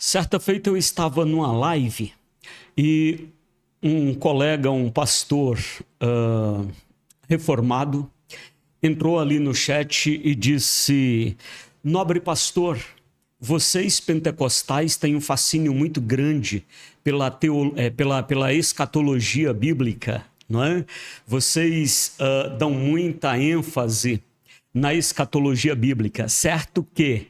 Certa feita eu estava numa live e um colega, um pastor reformado, entrou ali no chat e disse: nobre pastor, vocês pentecostais têm um fascínio muito grande pela escatologia bíblica, não é? Vocês dão muita ênfase na escatologia bíblica, certo que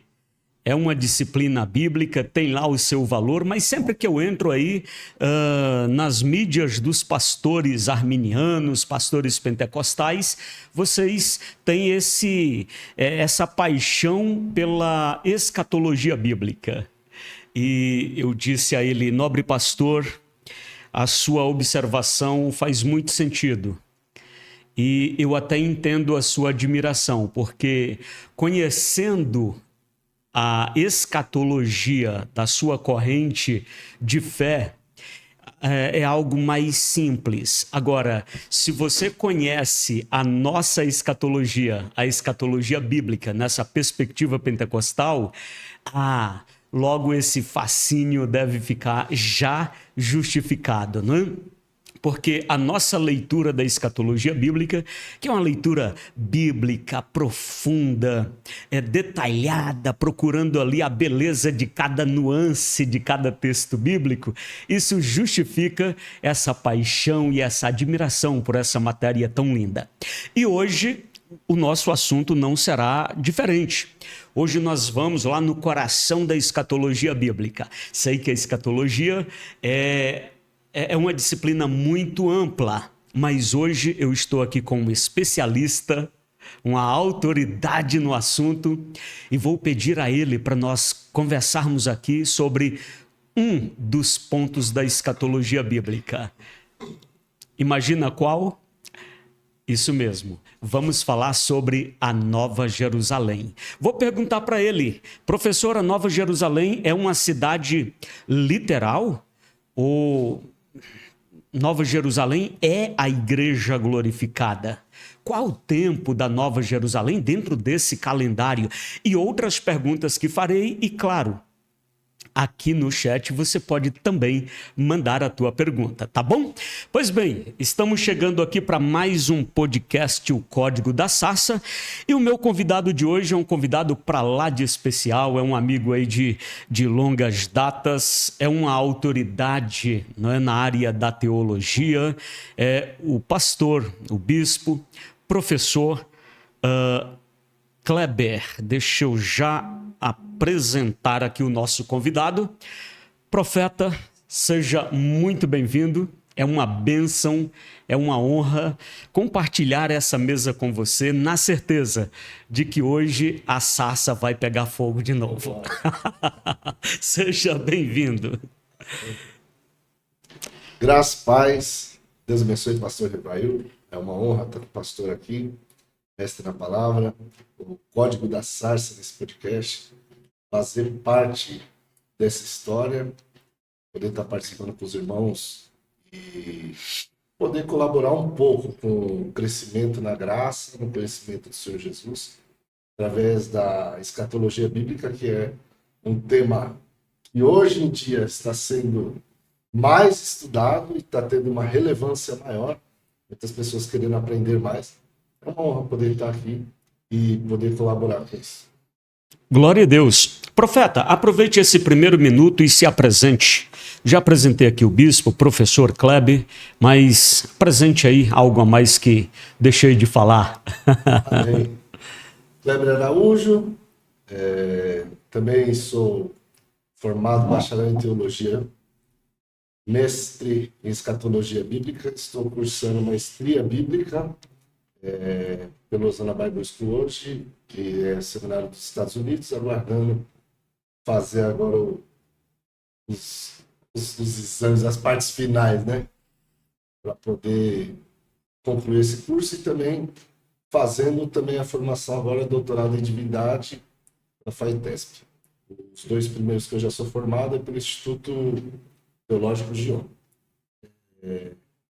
é uma disciplina bíblica, tem lá o seu valor, mas sempre que eu entro aí nas mídias dos pastores arminianos, pastores pentecostais, vocês têm essa paixão pela escatologia bíblica. E eu disse a ele: nobre pastor, a sua observação faz muito sentido. E eu até entendo a sua admiração, porque conhecendo a escatologia da sua corrente de fé é algo mais simples. Agora, se você conhece a nossa escatologia, a escatologia bíblica, nessa perspectiva pentecostal, logo esse fascínio deve ficar já justificado, não é? Porque a nossa leitura da escatologia bíblica, que é uma leitura bíblica profunda, detalhada, procurando ali a beleza de cada nuance de cada texto bíblico, isso justifica essa paixão e essa admiração por essa matéria tão linda. E hoje o nosso assunto não será diferente. Hoje nós vamos lá no coração da escatologia bíblica. Sei que a escatologia é uma disciplina muito ampla, mas hoje eu estou aqui com um especialista, uma autoridade no assunto, e vou pedir a ele para nós conversarmos aqui sobre um dos pontos da escatologia bíblica. Imagina qual? Isso mesmo, vamos falar sobre a Nova Jerusalém. Vou perguntar para ele: professor, a Nova Jerusalém é uma cidade literal? Ou Nova Jerusalém é a igreja glorificada? Qual o tempo da Nova Jerusalém dentro desse calendário? E outras perguntas que farei, e claro, aqui no chat você pode também mandar a tua pergunta, tá bom? Pois bem, estamos chegando aqui para mais um podcast, o Código da Sarça, e o meu convidado de hoje é um convidado para lá de especial, é um amigo aí de longas datas, é uma autoridade, não é, na área da teologia, é o pastor, o bispo, professor Kleber. Deixa eu já apresentar aqui o nosso convidado. Profeta, seja muito bem-vindo. É uma bênção, é uma honra compartilhar essa mesa com você, na certeza de que hoje a sarça vai pegar fogo de novo. Seja bem-vindo. Graças, paz, Deus abençoe o pastor Rebail. É uma honra estar com o pastor aqui, mestre na palavra, o Código da Sarça nesse podcast, fazer parte dessa história, poder estar participando com os irmãos e poder colaborar um pouco com o crescimento na graça, no conhecimento do Senhor Jesus, através da escatologia bíblica, que é um tema que hoje em dia está sendo mais estudado e está tendo uma relevância maior, muitas pessoas querendo aprender mais. É uma honra poder estar aqui e poder colaborar com isso. Glória a Deus. Profeta, aproveite esse primeiro minuto e se apresente. Já apresentei aqui o bispo, o professor Kleber, mas apresente aí algo a mais que deixei de falar. Amém. Kleber Araújo, também sou formado bacharel em teologia, mestre em escatologia bíblica, estou cursando maestria bíblica pelo Osana Bible School hoje, que é seminário dos Estados Unidos, aguardando fazer agora os exames, as partes finais, né? Para poder concluir esse curso e também fazendo também a formação agora, doutorado em divindade na FAITESP. Os dois primeiros que eu já sou formado é pelo Instituto Teológico Gion.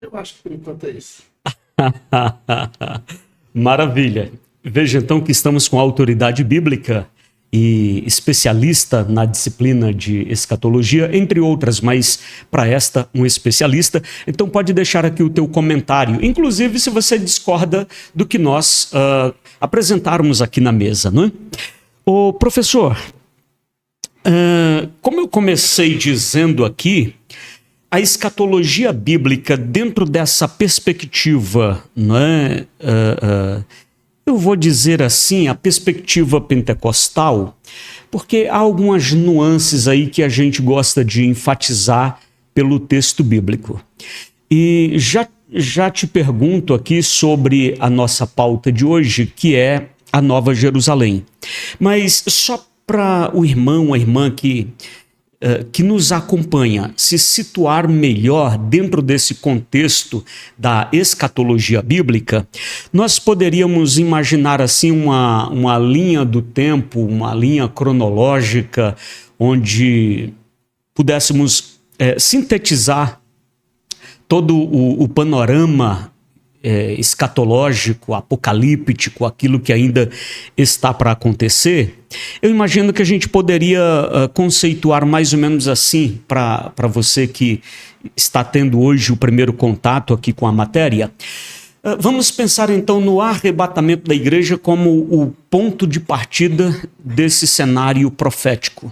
Eu acho que por enquanto é isso. Maravilha. Veja então que estamos com a autoridade bíblica e especialista na disciplina de escatologia, entre outras, mas para esta, um especialista. Então pode deixar aqui o teu comentário, inclusive se você discorda do que nós apresentarmos aqui na mesa, não é? Ô, professor, como eu comecei dizendo aqui, a escatologia bíblica dentro dessa perspectiva, não é? Eu vou dizer assim, a perspectiva pentecostal, porque há algumas nuances aí que a gente gosta de enfatizar pelo texto bíblico. E já te pergunto aqui sobre a nossa pauta de hoje, que é a Nova Jerusalém. Mas só para o irmão, a irmã que nos acompanha se situar melhor dentro desse contexto da escatologia bíblica, nós poderíamos imaginar assim uma linha do tempo, uma linha cronológica, onde pudéssemos sintetizar todo o panorama escatológico, apocalíptico, aquilo que ainda está para acontecer. Eu imagino que a gente poderia conceituar mais ou menos assim, para você que está tendo hoje o primeiro contato aqui com a matéria. Vamos pensar então no arrebatamento da igreja como o ponto de partida desse cenário profético,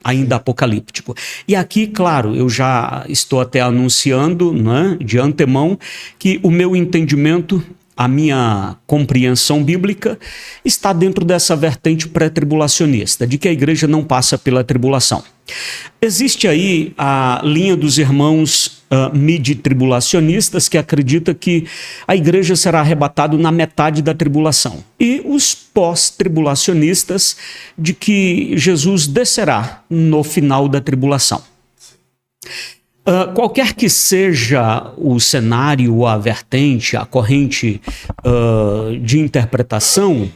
ainda apocalíptico. E aqui, claro, eu já estou até anunciando, né, de antemão, que o meu entendimento, a minha compreensão bíblica está dentro dessa vertente pré-tribulacionista, de que a igreja não passa pela tribulação. Existe aí a linha dos irmãos mid-tribulacionistas que acredita que a igreja será arrebatada na metade da tribulação. E os pós-tribulacionistas de que Jesus descerá no final da tribulação. Qualquer que seja o cenário, a vertente, a corrente de interpretação,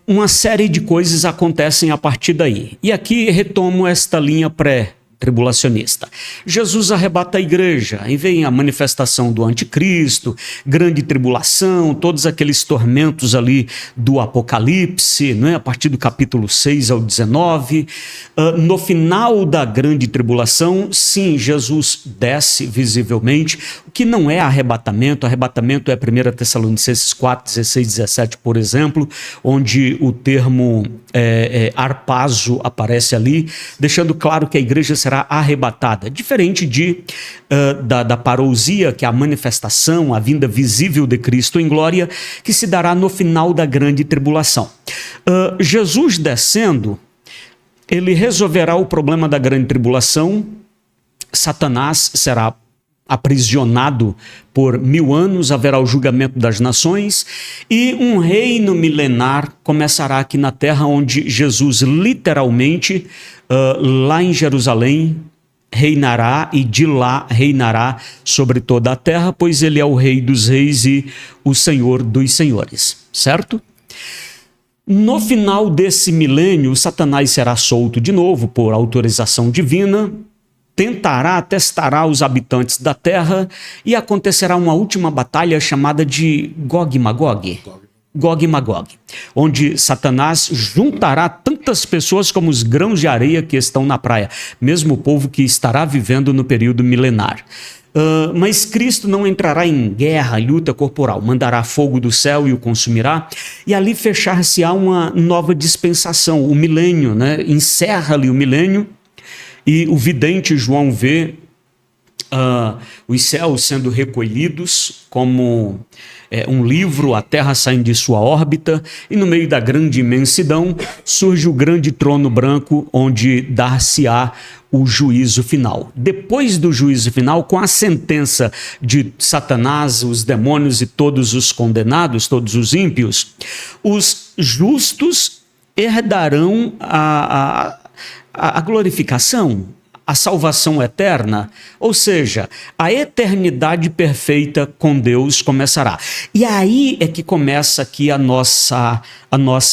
uma série de coisas acontecem a partir daí. E aqui retomo esta linha pré-tribulacionista. Jesus arrebata a igreja, aí vem a manifestação do anticristo, grande tribulação, todos aqueles tormentos ali do Apocalipse, né, a partir do capítulo 6 ao 19. No final da grande tribulação, sim, Jesus desce visivelmente, o que não é arrebatamento é 1 Tessalonicenses 4, 16, 17, por exemplo, onde o termo harpazo aparece ali, deixando claro que a igreja será arrebatada, diferente da parousia, que é a manifestação, a vinda visível de Cristo em glória, que se dará no final da grande tribulação. Jesus descendo, ele resolverá o problema da grande tribulação, Satanás será aprisionado por 1000 anos, haverá o julgamento das nações e um reino milenar começará aqui na terra, onde Jesus literalmente, lá em Jerusalém, reinará e de lá reinará sobre toda a terra, pois ele é o Rei dos Reis e o Senhor dos Senhores, certo? No final desse milênio, Satanás será solto de novo por autorização divina, testará os habitantes da terra e acontecerá uma última batalha chamada de Gog e Magog. Gog e Magog, onde Satanás juntará tantas pessoas como os grãos de areia que estão na praia, mesmo o povo que estará vivendo no período milenar. Mas Cristo não entrará em guerra, luta corporal, mandará fogo do céu e o consumirá, e ali fechar-se-á uma nova dispensação, o milênio, né? Encerra-lhe o milênio, e o vidente João vê os céus sendo recolhidos como um livro, a terra saindo de sua órbita, e no meio da grande imensidão surge o grande trono branco, onde dar-se-á o juízo final. Depois do juízo final, com a sentença de Satanás, os demônios e todos os condenados, todos os ímpios, os justos herdarão a glorificação, a salvação eterna, ou seja, a eternidade perfeita com Deus começará. E aí é que começa aqui a nossa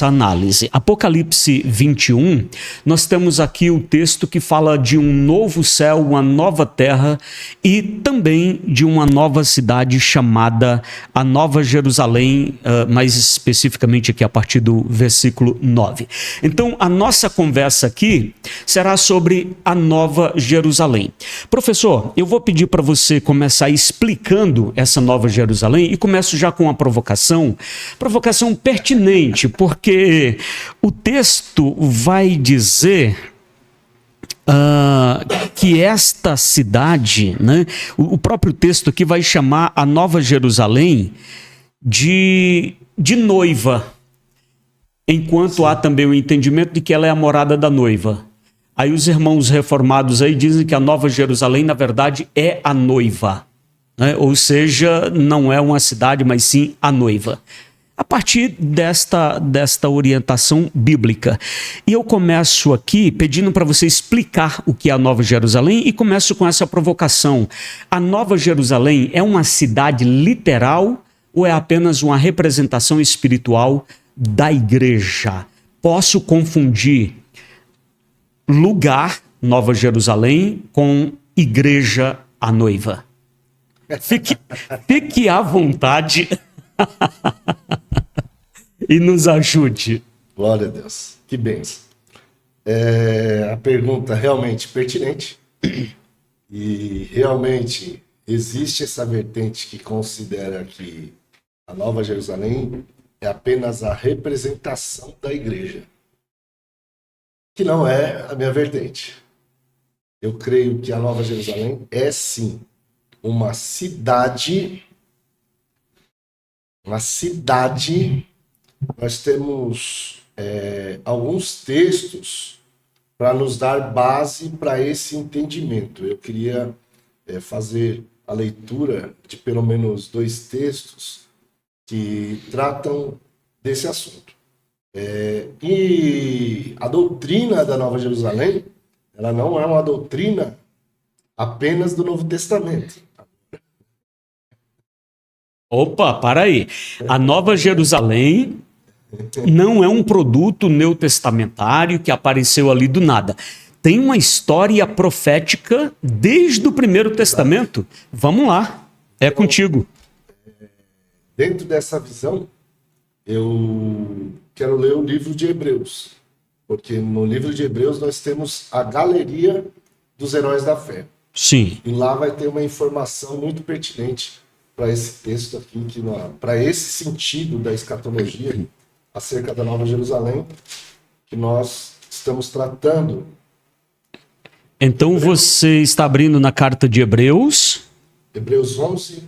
análise. Apocalipse 21, nós temos aqui o texto que fala de um novo céu, uma nova terra e também de uma nova cidade chamada a Nova Jerusalém, mais especificamente aqui a partir do versículo 9. Então, a nossa conversa aqui será sobre a Nova Jerusalém. Professor, eu vou pedir para você começar explicando essa Nova Jerusalém e começo já com uma provocação pertinente, porque o texto vai dizer que esta cidade, né, o próprio texto aqui vai chamar a Nova Jerusalém de noiva, enquanto há também o entendimento de que ela é a morada da noiva. Aí os irmãos reformados aí dizem que a Nova Jerusalém, na verdade, é a noiva, né? Ou seja, não é uma cidade, mas sim a noiva. A partir desta orientação bíblica. E eu começo aqui pedindo para você explicar o que é a Nova Jerusalém e começo com essa provocação. A Nova Jerusalém é uma cidade literal ou é apenas uma representação espiritual da igreja? Posso confundir lugar, Nova Jerusalém, com igreja, a noiva? Fique à vontade e nos ajude. Glória a Deus. Que bênção. A pergunta realmente pertinente. E realmente existe essa vertente que considera que a Nova Jerusalém é apenas a representação da igreja, que não é a minha vertente. Eu creio que a Nova Jerusalém é sim uma cidade. Nós temos alguns textos para nos dar base para esse entendimento. Eu queria fazer a leitura de pelo menos 2 textos que tratam desse assunto. E a doutrina da Nova Jerusalém, ela não é uma doutrina apenas do Novo Testamento. Opa, para aí. A Nova Jerusalém não é um produto neotestamentário que apareceu ali do nada. Tem uma história profética desde o Primeiro Testamento. Vamos lá, é contigo. Dentro dessa visão, eu quero ler o livro de Hebreus, porque no livro de Hebreus nós temos a galeria dos heróis da fé. Sim. E lá vai ter uma informação muito pertinente para esse texto aqui, para esse sentido da escatologia acerca da Nova Jerusalém, que nós estamos tratando. Então você está abrindo na carta de Hebreus. Hebreus 11,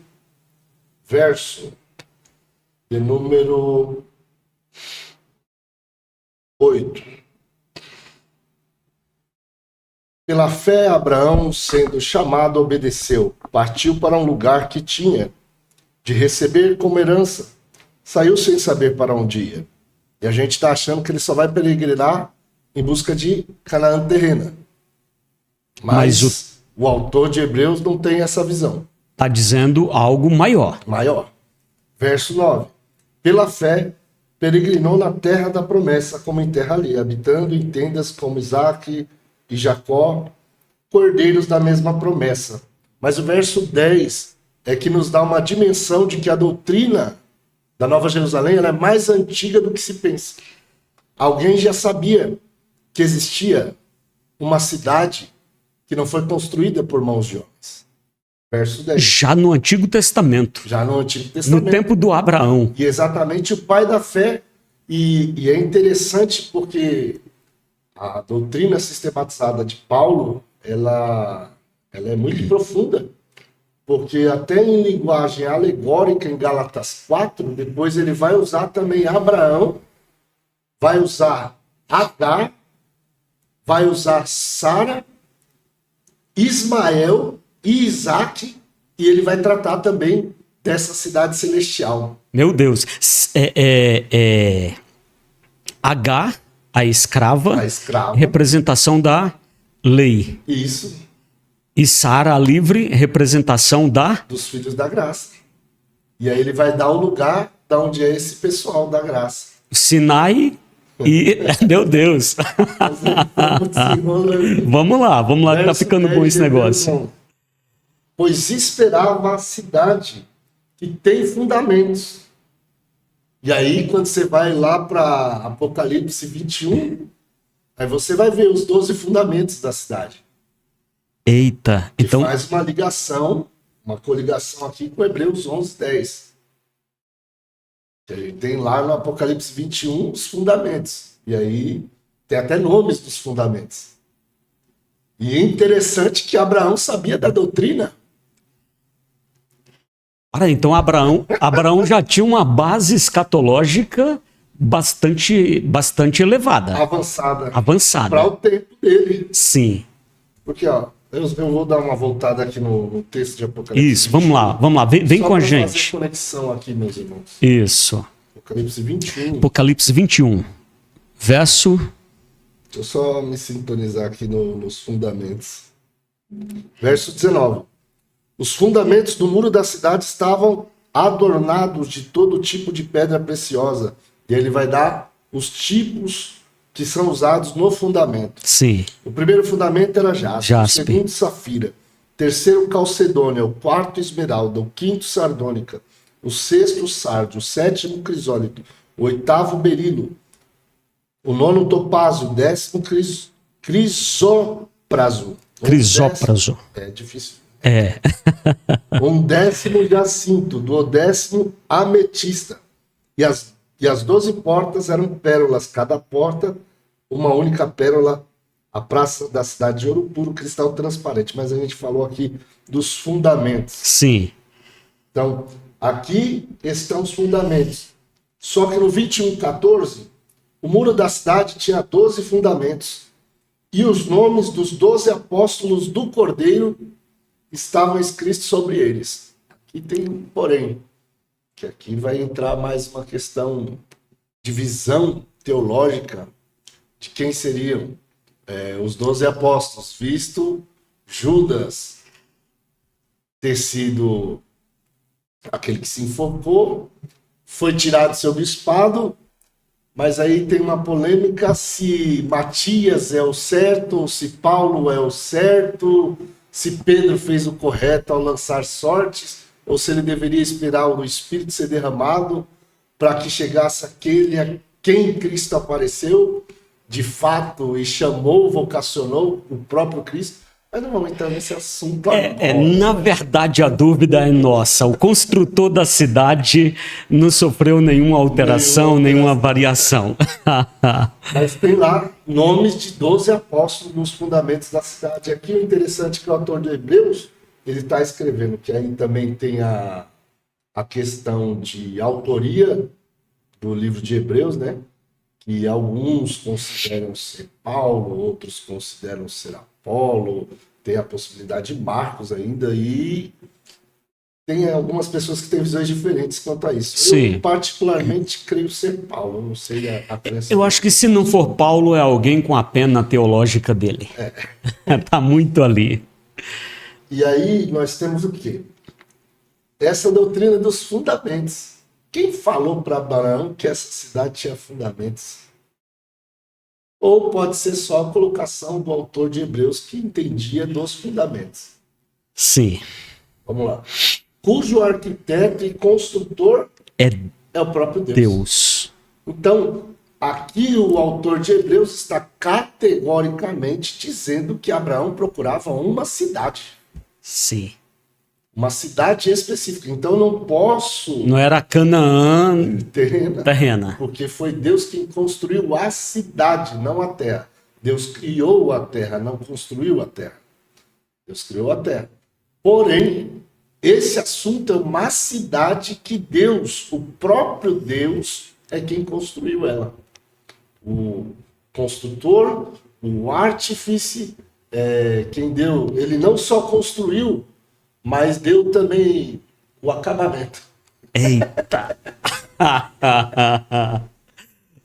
verso de número 8. Pela fé, Abraão, sendo chamado, obedeceu. Partiu para um lugar que tinha de receber como herança. Saiu sem saber para onde ia. E a gente está achando que ele só vai peregrinar em busca de Canaã terrena. Mas o autor de Hebreus não tem essa visão. Está dizendo algo maior. Maior. Verso 9. Pela fé, peregrinou na terra da promessa, como em terra alheia, habitando em tendas como Isaque e Jacó, cordeiros da mesma promessa. Mas o verso 10 é que nos dá uma dimensão de que a doutrina da Nova Jerusalém ela é mais antiga do que se pensa. Alguém já sabia que existia uma cidade que não foi construída por mãos de homens. Verso 10. Já no Antigo Testamento. Já no Antigo Testamento. No tempo do Abraão. E exatamente o pai da fé. E é interessante porque a doutrina sistematizada de Paulo, ela é muito profunda. Porque até em linguagem alegórica, em Gálatas 4, depois ele vai usar também Abraão, vai usar Agar, vai usar Sara, Ismael e Isaque, e ele vai tratar também dessa cidade celestial. Meu Deus. Agar, a escrava, representação da lei. Isso, E Sara, a livre representação dos filhos da graça. E aí ele vai dar o lugar da onde é esse pessoal da graça. Sinai e... Meu Deus. Vamos lá, que tá ficando bom esse negócio. Pois esperava a cidade que tem fundamentos. E aí, quando você vai lá para Apocalipse 21, aí você vai ver os 12 fundamentos da cidade. Eita, Que então... faz uma ligação, uma coligação aqui com Hebreus 11:10. Tem lá no Apocalipse 21 os fundamentos. E aí tem até nomes dos fundamentos. E é interessante que Abraão sabia da doutrina. Então Abraão já tinha uma base escatológica bastante elevada. Avançada. Para o tempo dele. Sim. Porque, ó, eu vou dar uma voltada aqui no texto de Apocalipse. Isso, vamos lá. Vem com a gente. Fazer conexão aqui, meus irmãos. Isso. Apocalipse 21. Apocalipse 21. Verso... Deixa eu só me sintonizar aqui nos fundamentos. Verso 19. Os fundamentos do muro da cidade estavam adornados de todo tipo de pedra preciosa. E ele vai dar os tipos que são usados no fundamento. Sim. O primeiro fundamento era jaspe. O segundo, safira. O terceiro, calcedônia. O quarto, esmeralda. O quinto, sardônica. O sexto, sardio. O sétimo, crisólito. O oitavo, berilo. O nono, topázio. O décimo, crisópraso. Crisópraso. É difícil. É. Um décimo, jacinto. Duodécimo, ametista. E as 12 portas eram pérolas. Cada porta, uma única pérola. A praça da cidade de ouro puro, cristal transparente. Mas a gente falou aqui dos fundamentos. Sim. Então, aqui estão os fundamentos. Só que no 21:14, o muro da cidade tinha 12 fundamentos. E os nomes dos 12 apóstolos do Cordeiro estavam escritos sobre eles. Aqui tem um porém, que aqui vai entrar mais uma questão de visão teológica de quem seriam os 12 apóstolos, visto Judas ter sido aquele que se enforcou, foi tirado seu bispado, mas aí tem uma polêmica se Matias é o certo, ou se Paulo é o certo, se Pedro fez o correto ao lançar sortes, ou se ele deveria esperar o Espírito ser derramado para que chegasse aquele a quem Cristo apareceu, de fato, e chamou, vocacionou o próprio Cristo. Mas não vamos entrar nesse assunto agora. Na verdade, a dúvida é nossa. O construtor da cidade não sofreu nenhuma alteração, nenhuma variação. Mas tem lá nomes de 12 apóstolos nos fundamentos da cidade. Aqui o interessante é que o autor de Hebreus, ele está escrevendo, que aí também tem a questão de autoria do livro de Hebreus, né? Que alguns consideram ser Paulo, outros consideram ser Apolo, tem a possibilidade de Marcos ainda, e tem algumas pessoas que têm visões diferentes quanto a isso. Sim. Eu particularmente creio ser Paulo, não sei a crença. Eu acho que se não for Paulo, é alguém com a pena teológica dele. Tá muito ali. E aí nós temos o quê? Essa doutrina dos fundamentos. Quem falou para Abraão que essa cidade tinha fundamentos? Ou pode ser só a colocação do autor de Hebreus que entendia dos fundamentos. Sim. Vamos lá. Cujo arquiteto e construtor é o próprio Deus. Então, aqui o autor de Hebreus está categoricamente dizendo que Abraão procurava uma cidade. Sim. Uma cidade específica. Então não posso... Não era Canaã terrena. Porque foi Deus quem construiu a cidade, não a terra. Deus criou a terra, não construiu a terra. Deus criou a terra. Porém, esse assunto é uma cidade que Deus, o próprio Deus, é quem construiu ela. O construtor, o artífice, quem deu... Ele não só construiu, mas deu também o acabamento. Eita!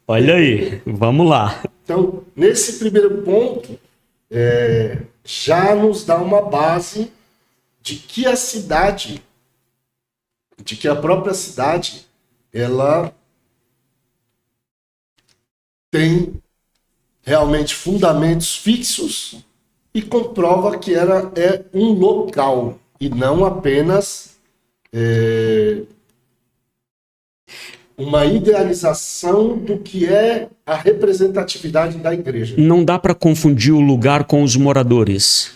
Olha aí, vamos lá. Então, nesse primeiro ponto, já nos dá uma base de que a cidade, de que a própria cidade, ela tem realmente fundamentos fixos e comprova que é um local e não apenas uma idealização do que é a representatividade da igreja. Não dá para confundir o lugar com os moradores.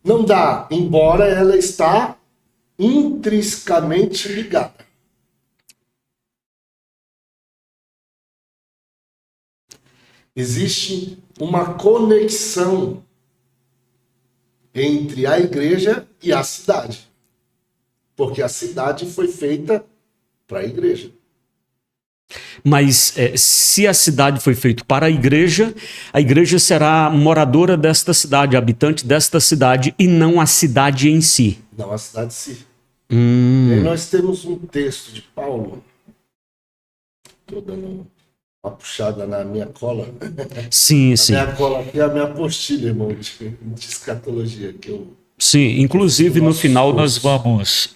Não dá, embora ela está intrinsecamente ligada. Existe uma conexão entre a igreja e a cidade. Porque a cidade foi feita para a igreja. Mas se a cidade foi feita para a igreja será moradora desta cidade, habitante desta cidade, e não a cidade em si. Não a cidade em si. E aí nós temos um texto de Paulo. Estou dando uma puxada na minha cola. Sim, sim. A minha cola aqui é a minha apostila, irmão, de escatologia. Que eu... Sim, inclusive no final nós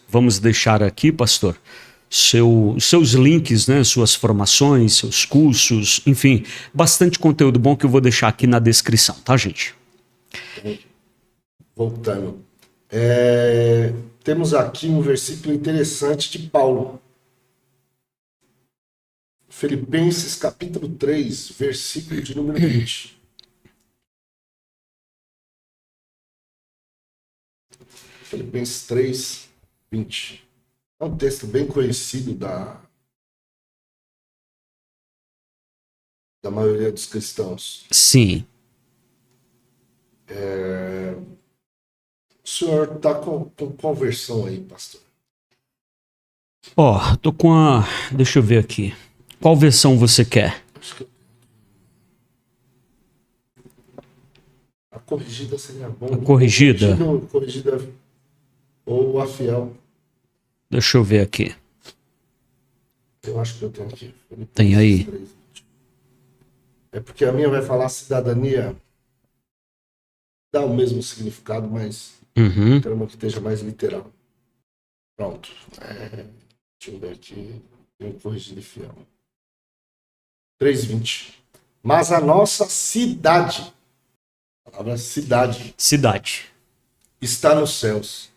vamos deixar aqui, pastor, seus links, né, suas formações, seus cursos, enfim, bastante conteúdo bom que eu vou deixar aqui na descrição, tá, gente? Voltando. Temos aqui um versículo interessante de Paulo. Filipenses capítulo 3, versículo de número 20. Filipenses 3, 20. É um texto bem conhecido da maioria dos cristãos. Sim. O senhor está com qual versão aí, pastor? Tô com a... Deixa eu ver aqui. Qual versão você quer? A corrigida seria bom. A corrigida? Corrigida ou a fiel. Deixa eu ver aqui. Eu acho que eu tenho aqui. Tem aí? É porque a minha vai falar cidadania. Dá o mesmo significado, mas quero uma que esteja mais literal. Pronto. Deixa eu ver aqui. Tenho corrigido e fiel. 3:20. Mas a nossa cidade, a palavra cidade, está nos céus,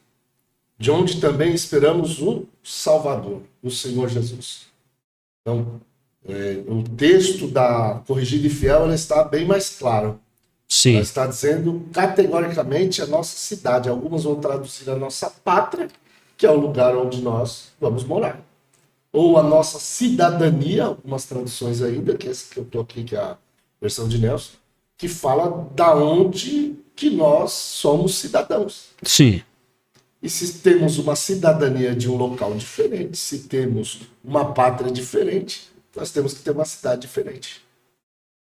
de onde também esperamos o Salvador, o Senhor Jesus. Então, o texto da corrigida e fiel ela está bem mais claro. Sim. Ela está dizendo categoricamente a nossa cidade. Algumas vão traduzir a nossa pátria, que é o lugar onde nós vamos morar. Ou a nossa cidadania, algumas traduções ainda, que essa que eu estou aqui, que é a versão de Nelson, que fala da onde que nós somos cidadãos. Sim. E se temos uma cidadania de um local diferente, se temos uma pátria diferente, nós temos que ter uma cidade diferente.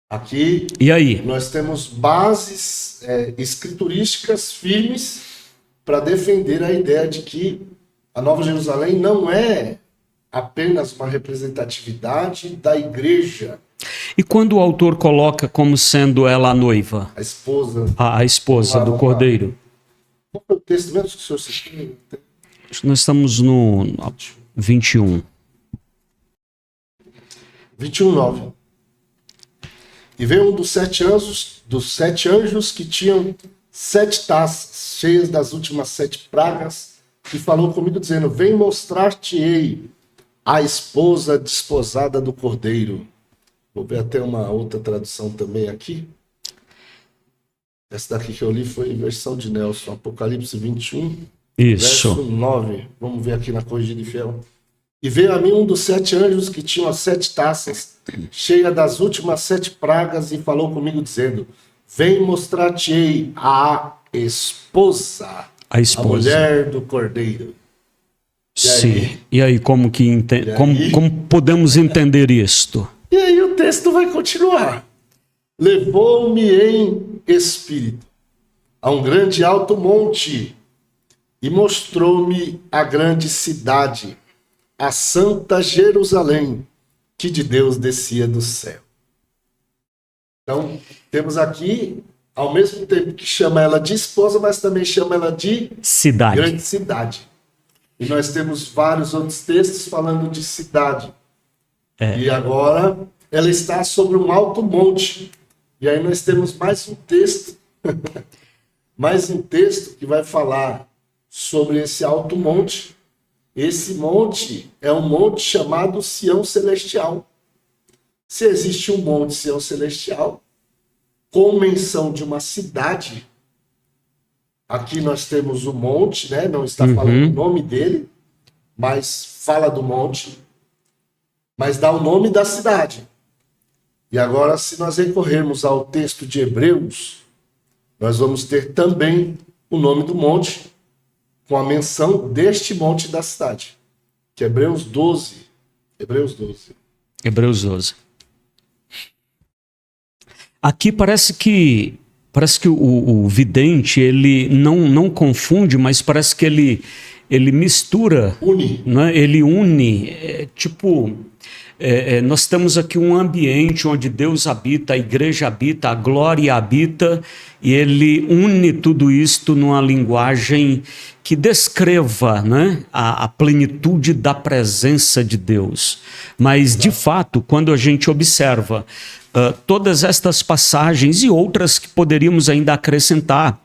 Aqui, e aí? Nós temos bases escriturísticas firmes para defender a ideia de que a Nova Jerusalém não é apenas uma representatividade da igreja. E quando o autor coloca como sendo ela a noiva? A esposa. A esposa do Cordeiro. Qual é o texto mesmo que o senhor citou? Nós estamos no 21. 21:9. E veio um dos sete anjos que tinham 7 taças cheias das últimas 7 pragas, e falou comigo dizendo: vem mostrar-te-ei a esposa desposada do Cordeiro. Vou ver até uma outra tradução também aqui. Essa daqui que eu li foi em versão de Nelson, Apocalipse 21, Isso. verso 9. Vamos ver aqui na corrigida e fiel. E veio a mim um dos 7 anjos que tinham as 7 taças, cheia das últimas 7 pragas, e falou comigo dizendo: vem mostrar-te-ei a esposa, a mulher do Cordeiro. Sim. E aí, como podemos entender isto? E aí o texto vai continuar. Levou-me em espírito a um grande alto monte e mostrou-me a grande cidade, a santa Jerusalém, que de Deus descia do céu. Então, temos aqui ao mesmo tempo que chama ela de esposa, mas também chama ela de Cidade. grande cidade. E nós temos vários outros textos falando de cidade. E agora ela está sobre um alto monte. E aí nós temos mais um texto, mais um texto que vai falar sobre esse alto monte. Esse monte é um monte chamado Sião Celestial. Se existe um monte Sião Celestial, com menção de uma cidade, aqui nós temos o monte, né? Não está falando o nome dele, mas fala do monte, mas dá o nome da cidade. E agora, se nós recorrermos ao texto de Hebreus, nós vamos ter também o nome do monte, com a menção deste monte da cidade, que é Hebreus 12. Hebreus 12. Hebreus 12. Aqui parece que o vidente, ele não confunde, mas parece que ele mistura. Une. Né? Ele une, nós temos aqui um ambiente onde Deus habita, a igreja habita, a glória habita, e ele une tudo isto numa linguagem que descreva, né, a plenitude da presença de Deus. Mas, de fato, quando a gente observa todas estas passagens e outras que poderíamos ainda acrescentar,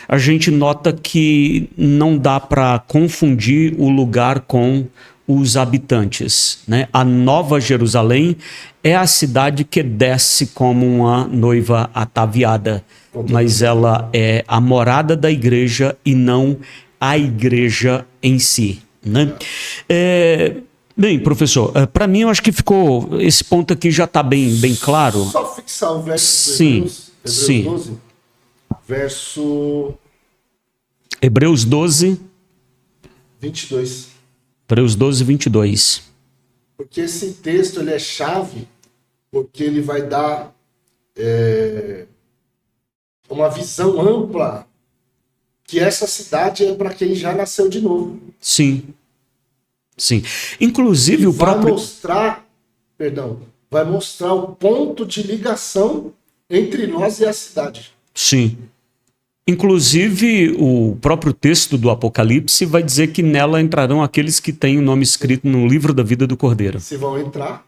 a gente nota que não dá para confundir o lugar com os habitantes, né? A Nova Jerusalém é a cidade que desce como uma noiva ataviada, mas ela é a morada da igreja e não a igreja em si, né? Bem, professor, para mim eu acho que ficou, esse ponto aqui já está bem claro. Só fixar o verso Sim, Hebreus sim. 12, verso Hebreus 12, 22. Hebreus 12, 22. Porque esse texto ele é chave, porque ele vai dar uma visão ampla que essa cidade é para quem já nasceu de novo. Sim. Sim. Inclusive o próprio... vai mostrar o ponto de ligação entre nós e a cidade. Sim. Inclusive, o próprio texto do Apocalipse vai dizer que nela entrarão aqueles que têm o nome escrito no livro da vida do Cordeiro. Se vão entrar,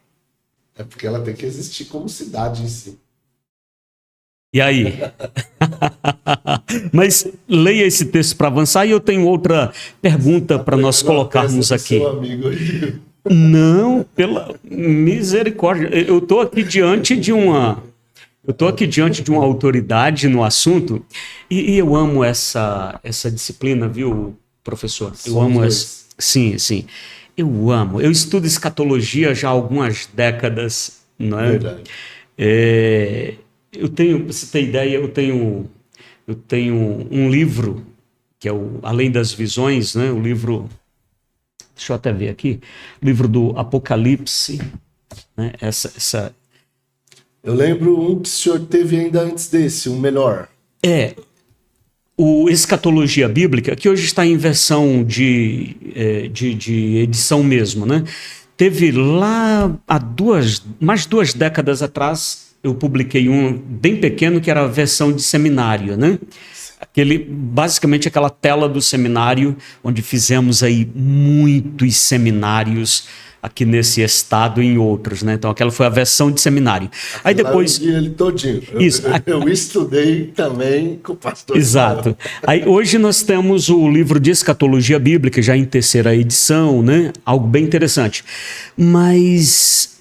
é porque ela tem que existir como cidade em si. E aí? Mas leia esse texto para avançar e eu tenho outra pergunta para nós colocarmos aqui. Seu amigo aí. Não, pela misericórdia. Eu estou aqui diante de uma... autoridade no assunto e eu amo essa disciplina, viu, professor? Eu amo essa. Sim, sim. Eu amo. Eu estudo escatologia já há algumas décadas, não é? Verdade. Eu tenho, para você ter ideia, eu tenho um livro que é o Além das Visões, né? O livro, deixa eu até ver aqui, livro do Apocalipse, né? Eu lembro um que o senhor teve ainda antes desse, um melhor. O Escatologia Bíblica, que hoje está em versão de edição mesmo, né? Teve lá há mais de 2 décadas atrás, eu publiquei um bem pequeno que era a versão de seminário, né? Basicamente aquela tela do seminário, onde fizemos aí muitos seminários aqui nesse estado e em outros, né? Então aquela foi a versão de seminário. Aí depois... Eu vi ele todinho. Isso. Eu estudei também com o pastor. Exato. Aí hoje nós temos o livro de Escatologia Bíblica, já em 3ª edição, né? Algo bem interessante. Mas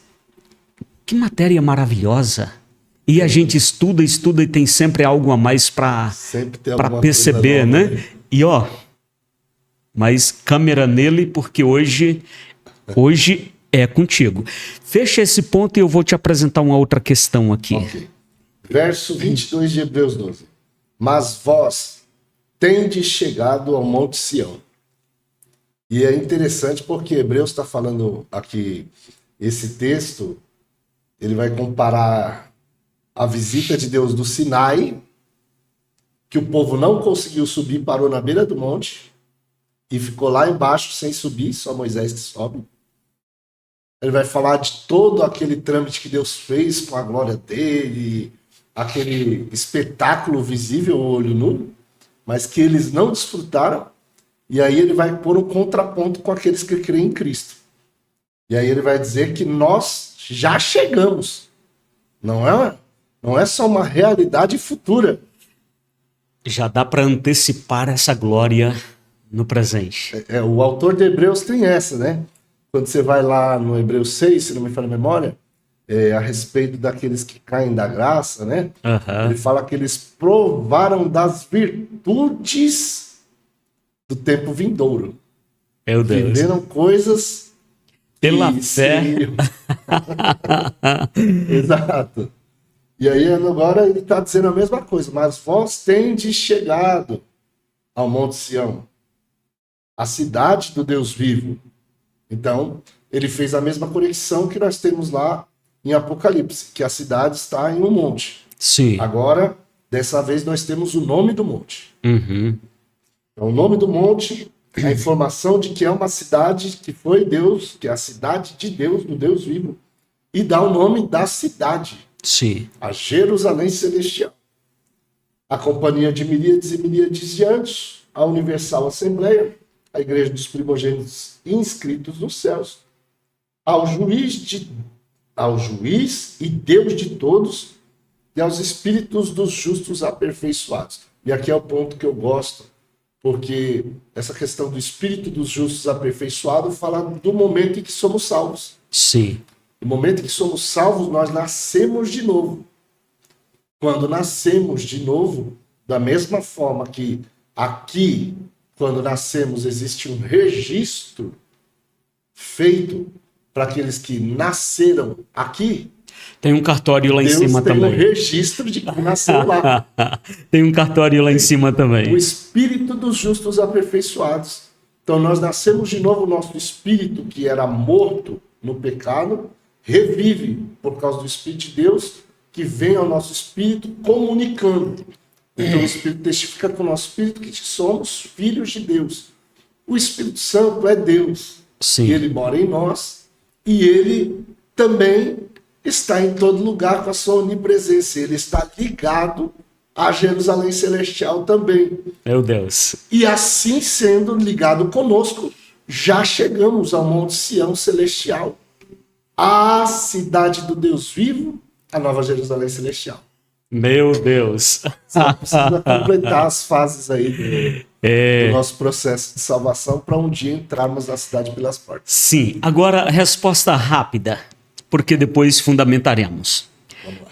que matéria maravilhosa. E a gente estuda e tem sempre algo a mais para perceber, né? E mas câmera nele, porque hoje é contigo. Fecha esse ponto e eu vou te apresentar uma outra questão aqui. Okay. Verso 22 de Hebreus 12. Mas vós tendes chegado ao Monte Sião. E é interessante porque Hebreus está falando aqui, esse texto, ele vai comparar a visita de Deus do Sinai, que o povo não conseguiu subir, parou na beira do monte e ficou lá embaixo sem subir, só Moisés que sobe. Ele vai falar de todo aquele trâmite que Deus fez com a glória dele, aquele espetáculo visível ao olho nu, mas que eles não desfrutaram, e aí ele vai pôr um contraponto com aqueles que creem em Cristo. E aí ele vai dizer que nós já chegamos. Não é só uma realidade futura. Já dá para antecipar essa glória no presente. O autor de Hebreus tem essa, né? Quando você vai lá no Hebreus 6, se não me falha a memória, a respeito daqueles que caem da graça, né? Ele fala que eles provaram das virtudes do tempo vindouro. Meu Deus. Viveram coisas pela fé. Exato. E aí agora ele está dizendo a mesma coisa. Mas vós tendes chegado ao Monte Sião, a cidade do Deus vivo. Então, ele fez a mesma conexão que nós temos lá em Apocalipse, que a cidade está em um monte. Sim. Agora, dessa vez, nós temos o nome do monte. Uhum. Então, o nome do monte, a informação de que é uma cidade que foi Deus, que é a cidade de Deus, do Deus vivo, e dá o nome da cidade. Sim. A Jerusalém Celestial. A companhia de miríades e miríades de anjos, a Universal Assembleia, a Igreja dos Primogênitos inscritos nos céus, ao juiz e Deus de todos, e aos espíritos dos justos aperfeiçoados. E aqui é o ponto que eu gosto, porque essa questão do espírito dos justos aperfeiçoados fala do momento em que somos salvos. Sim. No momento em que somos salvos, nós nascemos de novo. Quando nascemos de novo, da mesma forma que aqui, quando nascemos, existe um registro feito para aqueles que nasceram aqui. Tem um cartório lá em cima também. Deus tem um registro de que nasceu lá. Tem um cartório lá em cima também. O espírito dos justos aperfeiçoados. Então nós nascemos de novo, o nosso espírito, que era morto no pecado, revive por causa do Espírito de Deus, que vem ao nosso espírito comunicando. Então o Espírito testifica com o nosso espírito que somos filhos de Deus. O Espírito Santo é Deus. Sim. E ele mora em nós. E ele também está em todo lugar com a sua onipresença. Ele está ligado a Jerusalém Celestial também. Meu Deus. E assim sendo ligado conosco, já chegamos ao Monte Sião Celestial, a cidade do Deus vivo, a Nova Jerusalém Celestial. Meu Deus. Só precisa completar as fases aí do nosso processo de salvação para um dia entrarmos na cidade pelas portas. Sim. Agora, resposta rápida, porque depois fundamentaremos.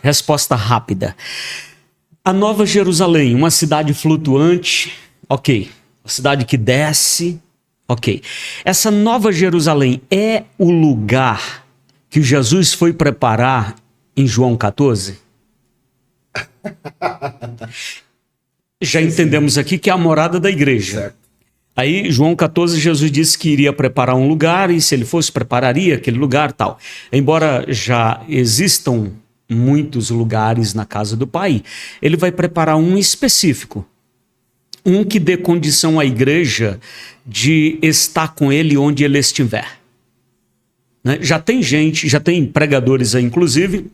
Resposta rápida. A Nova Jerusalém, uma cidade flutuante, ok. Uma cidade que desce, ok. Essa Nova Jerusalém é o lugar que Jesus foi preparar em João 14? Já entendemos aqui que é a morada da igreja. Certo. Aí, João 14, Jesus disse que iria preparar um lugar e se ele fosse, prepararia aquele lugar tal. Embora já existam muitos lugares na casa do Pai, ele vai preparar um específico. Um que dê condição à igreja de estar com ele onde ele estiver. Já tem gente, já tem pregadores aí, inclusive,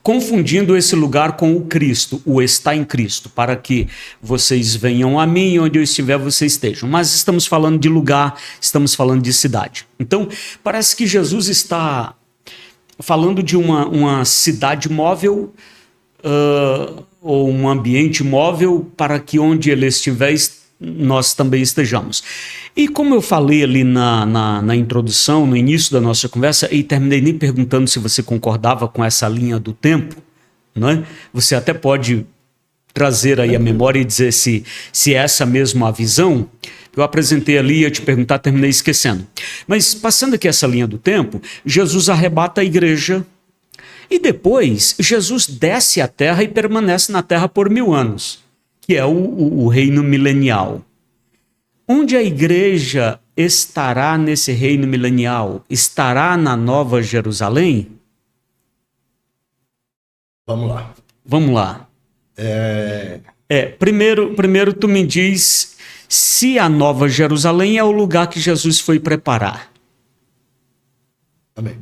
confundindo esse lugar com o Cristo, o estar em Cristo, para que vocês venham a mim, onde eu estiver, vocês estejam. Mas estamos falando de lugar, estamos falando de cidade. Então, parece que Jesus está falando de uma cidade móvel, ou um ambiente móvel, para que onde ele estiver, nós também estejamos. E como eu falei ali na introdução, no início da nossa conversa, e terminei nem perguntando se você concordava com essa linha do tempo, não é? Você até pode trazer aí a memória e dizer se é essa mesma a visão. Eu apresentei ali, ia te perguntar, terminei esquecendo. Mas passando aqui essa linha do tempo, Jesus arrebata a igreja e depois Jesus desce à terra e permanece na terra por 1000 anos, que é o reino milenial. Onde a igreja estará nesse reino milenial? Estará na Nova Jerusalém? Vamos lá. Vamos lá. Primeiro tu me diz se a Nova Jerusalém é o lugar que Jesus foi preparar. Amém.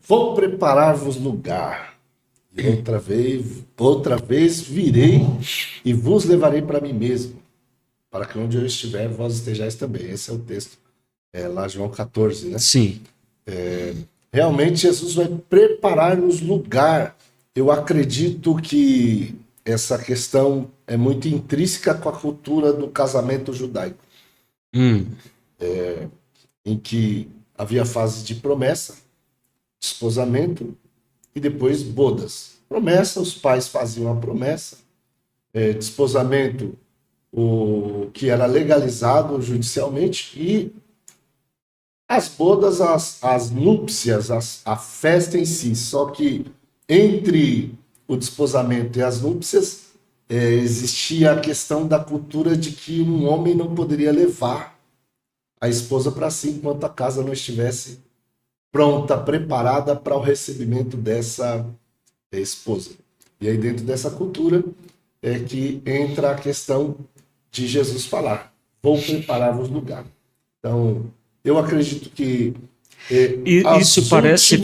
Vou preparar-vos lugar. E outra vez virei e vos levarei para mim mesmo, para que onde eu estiver, vós estejais também. Esse é o texto, lá João 14, né? Sim. Realmente Jesus vai preparar-nos lugar. Eu acredito que essa questão é muito intrínseca com a cultura do casamento judaico, em que havia fase de promessa, desposamento e depois bodas. Promessa, os pais faziam a promessa, desposamento, o que era legalizado judicialmente, e as bodas, as núpcias, a festa em si. Só que entre o desposamento e as núpcias existia a questão da cultura de que um homem não poderia levar a esposa para si enquanto a casa não estivesse pronta, preparada para o recebimento dessa esposa. E aí dentro dessa cultura é que entra a questão de Jesus falar: vou preparar-vos lugar. Então, eu acredito que Isso parece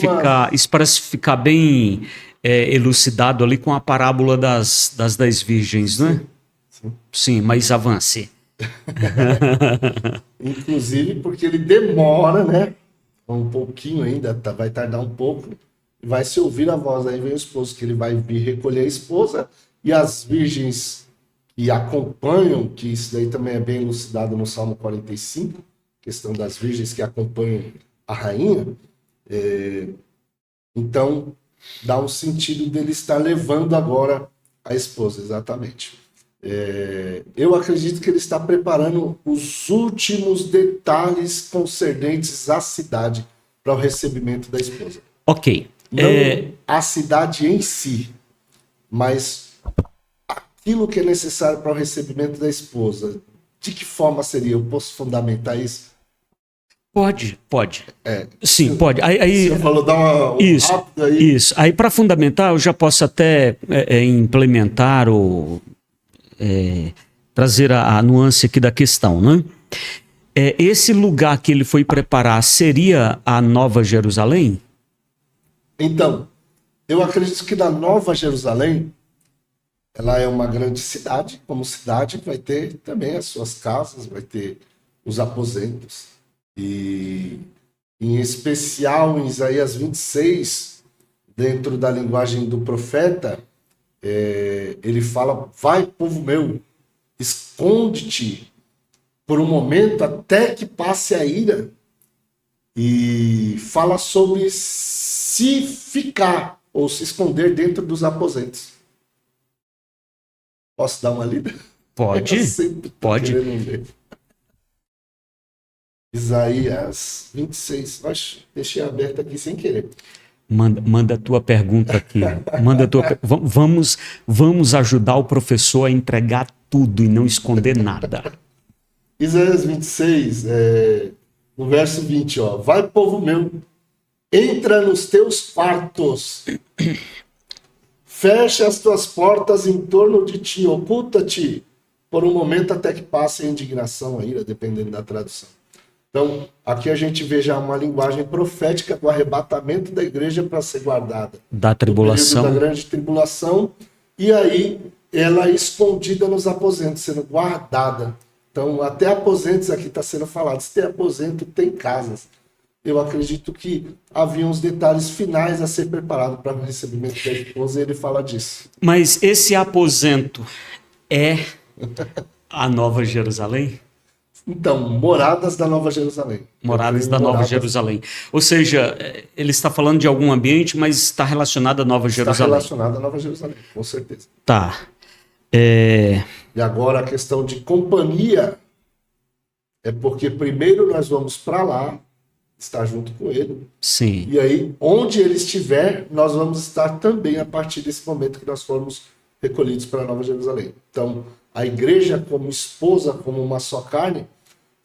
ficar bem elucidado ali com a parábola das 10 virgens, né? Sim, mas avance. Inclusive porque ele demora, né? Um pouquinho ainda, vai tardar um pouco, e vai se ouvir a voz. Aí vem o esposo, que ele vai vir recolher a esposa, e as virgens que acompanham, que isso daí também é bem elucidado no Salmo 45, questão das virgens que acompanham a rainha. Então, dá um sentido dele estar levando agora a esposa, exatamente. Eu acredito que ele está preparando os últimos detalhes concernentes à cidade para o recebimento da esposa. Ok. Não a cidade em si, mas aquilo que é necessário para o recebimento da esposa. De que forma seria? Eu posso fundamentar isso? Pode. Sim, pode. Aí, você falou, dá isso, rápido aí. Isso. Aí, para fundamentar, eu já posso até implementar ou trazer a nuance aqui da questão, né? Esse lugar que ele foi preparar seria a Nova Jerusalém? Então, eu acredito que da Nova Jerusalém, ela é uma grande cidade, como cidade vai ter também as suas casas, vai ter os aposentos. E em especial em Isaías 26, dentro da linguagem do profeta, ele fala: vai, povo meu, esconde-te por um momento até que passe a ira. E fala sobre se ficar ou se esconder dentro dos aposentos. Posso dar uma lida? Pode. Pode. Isaías 26. Oxe, deixei aberto aqui sem querer. Manda a tua pergunta aqui. Vamos ajudar o professor a entregar tudo e não esconder nada. Isaías 26, no verso 20, ó. Vai, povo meu, entra nos teus quartos, fecha as tuas portas em torno de ti, oculta-te por um momento até que passe a indignação, a ira, dependendo da tradução. Então, aqui a gente vê já uma linguagem profética do arrebatamento da igreja para ser guardada. Da tribulação. Da grande tribulação. E aí, ela é escondida nos aposentos, sendo guardada. Então, até aposentos aqui está sendo falado. Se tem aposento, tem casas. Eu acredito que havia uns detalhes finais a ser preparado para o recebimento da esposa, e ele fala disso. Mas esse aposento é a Nova Jerusalém? Então, moradas da Nova Jerusalém. Moradas da Nova Jerusalém. Ou seja, ele está falando de algum ambiente, mas está relacionado à Nova Jerusalém. Está relacionado à Nova Jerusalém, com certeza. Tá. E agora a questão de companhia é porque primeiro nós vamos para lá, estar junto com ele. Sim. E aí, onde ele estiver, nós vamos estar também a partir desse momento que nós formos recolhidos para a Nova Jerusalém. Então, a igreja como esposa, como uma só carne,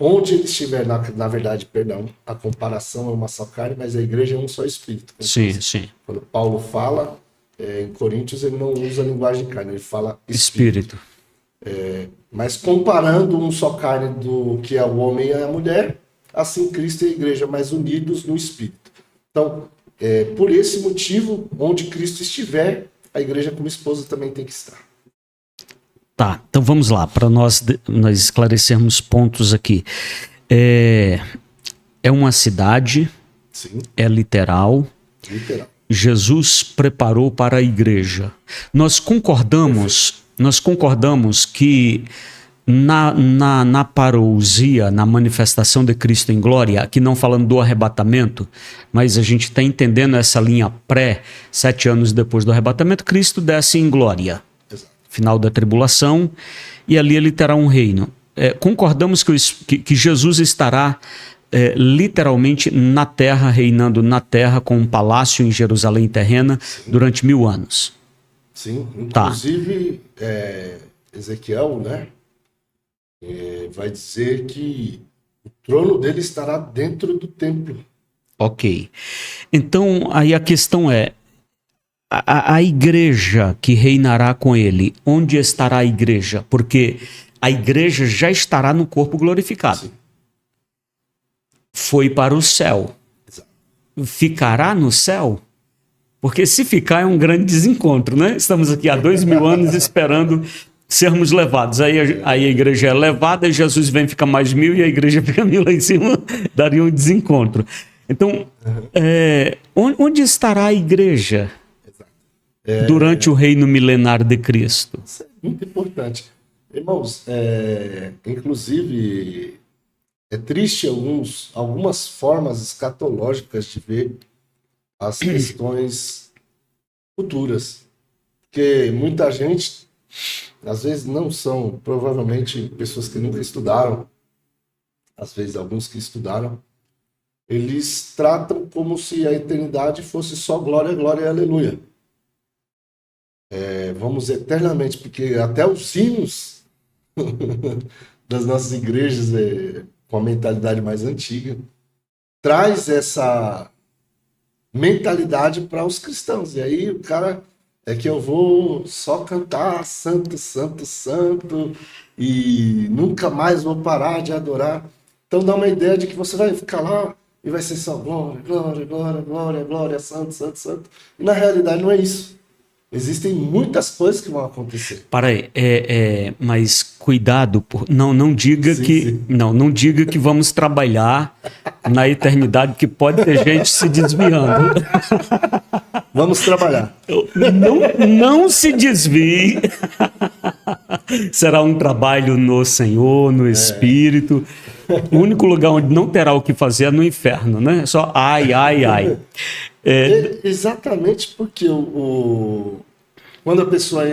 onde ele estiver, na verdade, perdão, a comparação é uma só carne, mas a igreja é um só espírito. Sim, sim. Quando Paulo fala, em Coríntios, ele não usa a linguagem carne, ele fala espírito. Mas comparando um só carne do que é o homem e a mulher, assim Cristo e a igreja mais unidos no espírito. Então, por esse motivo, onde Cristo estiver, a igreja como esposa também tem que estar. Tá, então vamos lá, para nós esclarecermos pontos aqui. É uma cidade, Sim, é literal. literal. Jesus preparou para a igreja. Nós concordamos que na parousia, na manifestação de Cristo em glória, aqui não falando do arrebatamento, mas a gente está entendendo essa linha 7 anos depois do arrebatamento, Cristo desce em glória, Exato. final da tribulação, e ali ele terá um reino. Concordamos que Jesus estará literalmente na terra, reinando na terra com um palácio em Jerusalém terrena. Sim. Durante 1000 anos. Sim, inclusive Ezequiel, né, vai dizer que o trono dele estará dentro do templo. Ok. Então, aí a questão é, a igreja que reinará com ele, onde estará a igreja? Porque a igreja já estará no corpo glorificado. Sim. Foi para o céu. Exato. Ficará no céu? Porque se ficar é um grande desencontro, né? Estamos aqui há 2000 anos esperando sermos levados. Aí a igreja é levada, e Jesus vem, fica mais 1000 e a igreja fica 1000 lá em cima, daria um desencontro. Então, onde estará a igreja durante o reino milenar de Cristo? Isso é muito importante. Irmãos, inclusive, é triste algumas formas escatológicas de ver as questões futuras. Porque muita gente, às vezes não são, provavelmente, pessoas que nunca estudaram, às vezes alguns que estudaram, eles tratam como se a eternidade fosse só glória, glória e aleluia. Vamos eternamente, porque até os hinos das nossas igrejas, com a mentalidade mais antiga, traz essa mentalidade para os cristãos. E aí o cara que eu vou só cantar santo, santo, santo e nunca mais vou parar de adorar. Então dá uma ideia de que você vai ficar lá e vai ser só glória, glória, glória, glória, glória, santo, santo, santo. E na realidade não é isso. Existem muitas coisas que vão acontecer. Para aí, mas cuidado, não diga não diga que vamos trabalhar na eternidade, que pode ter gente se desviando. Vamos trabalhar. Não se desvie. Será um trabalho no Senhor, no Espírito. O único lugar onde não terá o que fazer é no inferno, né? Só ai, ai, ai. Exatamente porque quando a pessoa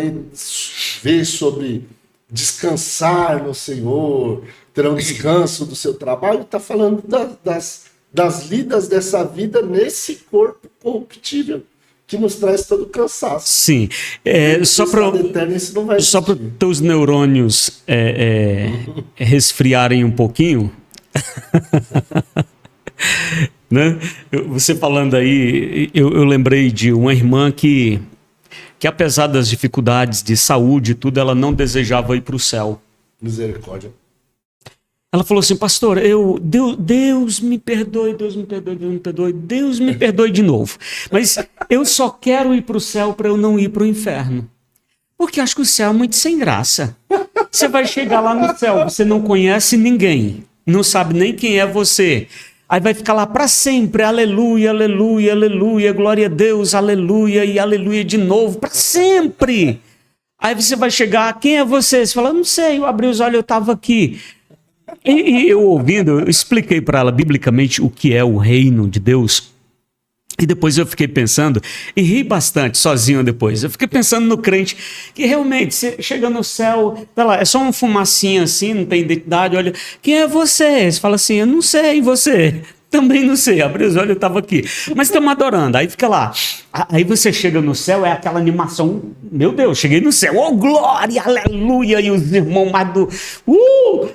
vê sobre descansar no Senhor, ter um descanso do seu trabalho, está falando das lidas dessa vida nesse corpo corruptível que nos traz todo cansaço. Sim. Só para teus neurônios resfriarem um pouquinho. Né? Você falando aí, eu lembrei de uma irmã que apesar das dificuldades de saúde e tudo, ela não desejava ir para o céu. Misericórdia. Ela falou assim, pastor, Deus me perdoe, Deus me perdoe, Deus me perdoe, Deus me perdoe de novo. Mas eu só quero ir para o céu para eu não ir para o inferno. Porque acho que o céu é muito sem graça. Você vai chegar lá no céu, você não conhece ninguém, não sabe nem quem é você. Aí vai ficar lá para sempre, aleluia, aleluia, aleluia, glória a Deus, aleluia e aleluia de novo, para sempre. Aí você vai chegar, quem é você? Você fala, não sei, eu abri os olhos, eu estava aqui. E eu ouvindo, eu expliquei para ela biblicamente o que é o reino de Deus. E depois eu fiquei pensando, e ri bastante sozinho depois. Eu fiquei pensando no crente, que realmente, você chega no céu, tá lá, é só uma fumacinha assim, não tem identidade, olha, quem é você? Você fala assim, eu não sei, e você? Também não sei, abri os olhos, eu estava aqui. Mas estamos adorando, aí fica lá. Aí você chega no céu, é aquela animação, meu Deus, cheguei no céu, oh glória, aleluia, e os irmãos mais do,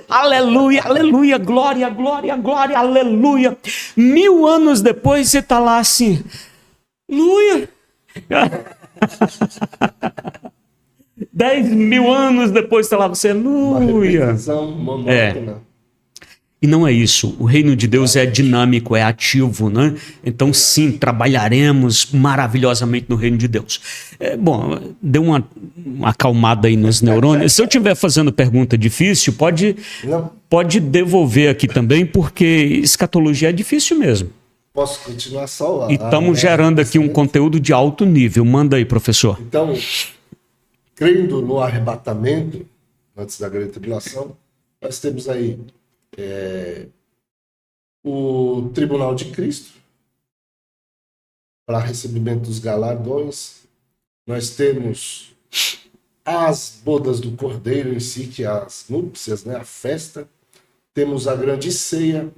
aleluia, aleluia, glória, glória, glória, aleluia. 1000 anos depois você está lá assim, aleluia. 10.000 anos depois você está lá, você, aleluia. Uma repetição monótona. E não é isso. O reino de Deus é dinâmico, é ativo, né? Então, sim, trabalharemos maravilhosamente no reino de Deus. Bom, deu uma acalmada aí nos neurônios. Se eu estiver fazendo pergunta difícil, pode devolver aqui também, porque escatologia é difícil mesmo. Posso continuar só? E estamos gerando aqui um conteúdo de alto nível. Manda aí, professor. Então, crendo no arrebatamento, antes da grande tribulação, nós temos aí o tribunal de Cristo para recebimento dos galardões. Nós temos as bodas do Cordeiro em si, que é as núpcias, né, a festa. Temos a grande ceia.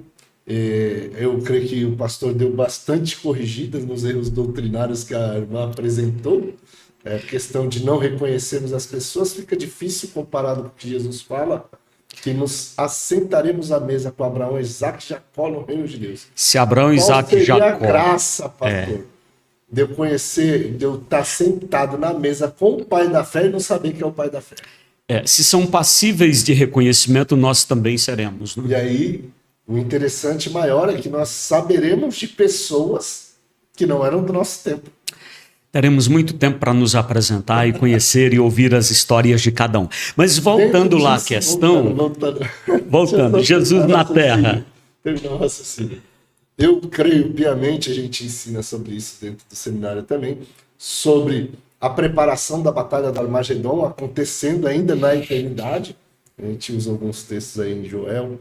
Eu creio que o pastor deu bastante corrigidas nos erros doutrinários que a irmã apresentou. A questão de não reconhecermos as pessoas fica difícil comparado com o que Jesus fala, que nos assentaremos à mesa com Abraão, Isaac e Jacó no reino de Deus. Se Abraão, Isaac e Jacó... Qual seria a graça, pastor, de eu conhecer, de eu estar sentado na mesa com o pai da fé e não saber que é o pai da fé? Se são passíveis de reconhecimento, nós também seremos. Né? E aí, o interessante maior é que nós saberemos de pessoas que não eram do nosso tempo. Teremos muito tempo para nos apresentar e conhecer e ouvir as histórias de cada um. Mas voltando lá à questão... Voltando, Jesus na terra. Terminar o raciocínio. Eu creio piamente, a gente ensina sobre isso dentro do seminário também, sobre a preparação da Batalha do Armagedon acontecendo ainda na eternidade. A gente usa alguns textos aí em Joel.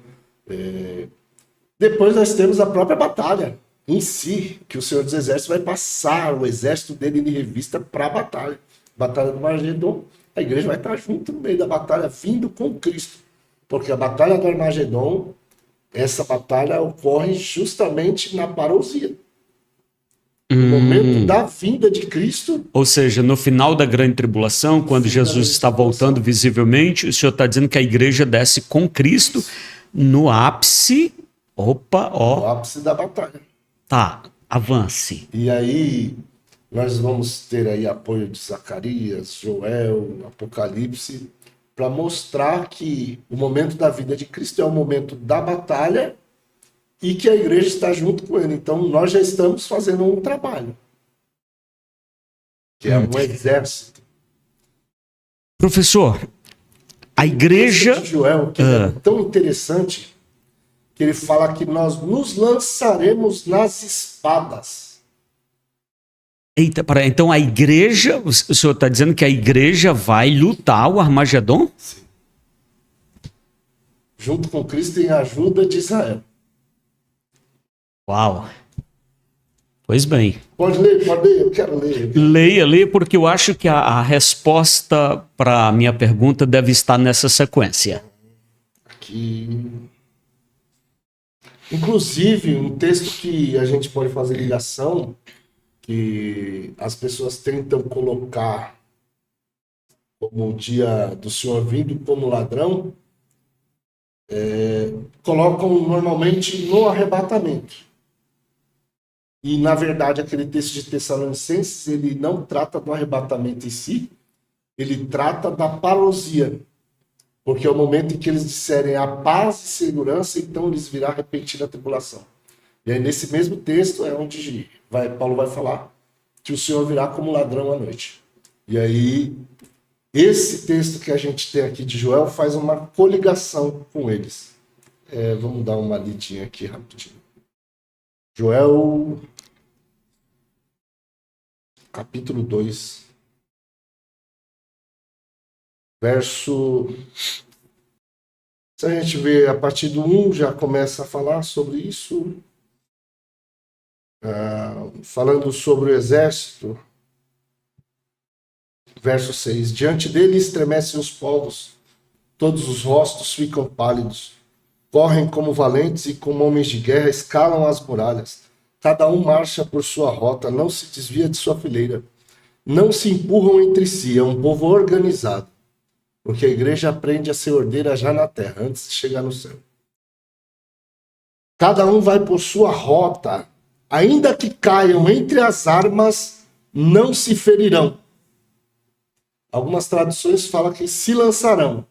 Depois nós temos a própria batalha em si, que o Senhor dos Exércitos vai passar o exército dele em revista para a batalha. Batalha do Armagedon, a igreja vai estar junto no meio da batalha, vindo com Cristo. Porque a Batalha do Armagedon, essa batalha ocorre justamente na parousia. No momento da vinda de Cristo. Ou seja, no final da grande tribulação, quando Jesus está voltando visivelmente, o Senhor está dizendo que a igreja desce com Cristo no ápice... No ápice da batalha. Tá, avance. E aí nós vamos ter aí apoio de Zacarias, Joel, Apocalipse, para mostrar que o momento da vida de Cristo é o momento da batalha e que a igreja está junto com ele. Então nós já estamos fazendo um trabalho, que é um exército. Professor, a igreja... de Joel, que é tão interessante, que ele fala que nós nos lançaremos nas espadas. Eita, peraí, então a igreja, o senhor está dizendo que a igreja vai lutar o Armagedon? Sim. Junto com Cristo em ajuda de Israel. Uau. Pois bem. Pode ler, eu quero ler. Leia, porque eu acho que a resposta para a minha pergunta deve estar nessa sequência. Aqui... Inclusive, um texto que a gente pode fazer ligação, que as pessoas tentam colocar como o dia do Senhor vindo como ladrão, colocam normalmente no arrebatamento. E, na verdade, aquele texto de Tessalonicenses, ele não trata do arrebatamento em si, ele trata da parousia. Porque é o momento em que eles disserem a paz e segurança, então lhes virá repentina tribulação. E aí, nesse mesmo texto, é onde Paulo vai falar que o Senhor virá como ladrão à noite. E aí, esse texto que a gente tem aqui de Joel faz uma coligação com eles. Vamos dar uma lidinha aqui rapidinho. Joel, capítulo 2. Verso... Se a gente vê a partir do 1, já começa a falar sobre isso. Falando sobre o exército. Verso 6. Diante dele estremecem os povos. Todos os rostos ficam pálidos. Correm como valentes e como homens de guerra escalam as muralhas. Cada um marcha por sua rota, não se desvia de sua fileira. Não se empurram entre si, é um povo organizado. Porque a igreja aprende a ser ordeira já na terra, antes de chegar no céu. Cada um vai por sua rota. Ainda que caiam entre as armas, não se ferirão. Algumas traduções falam que se lançarão.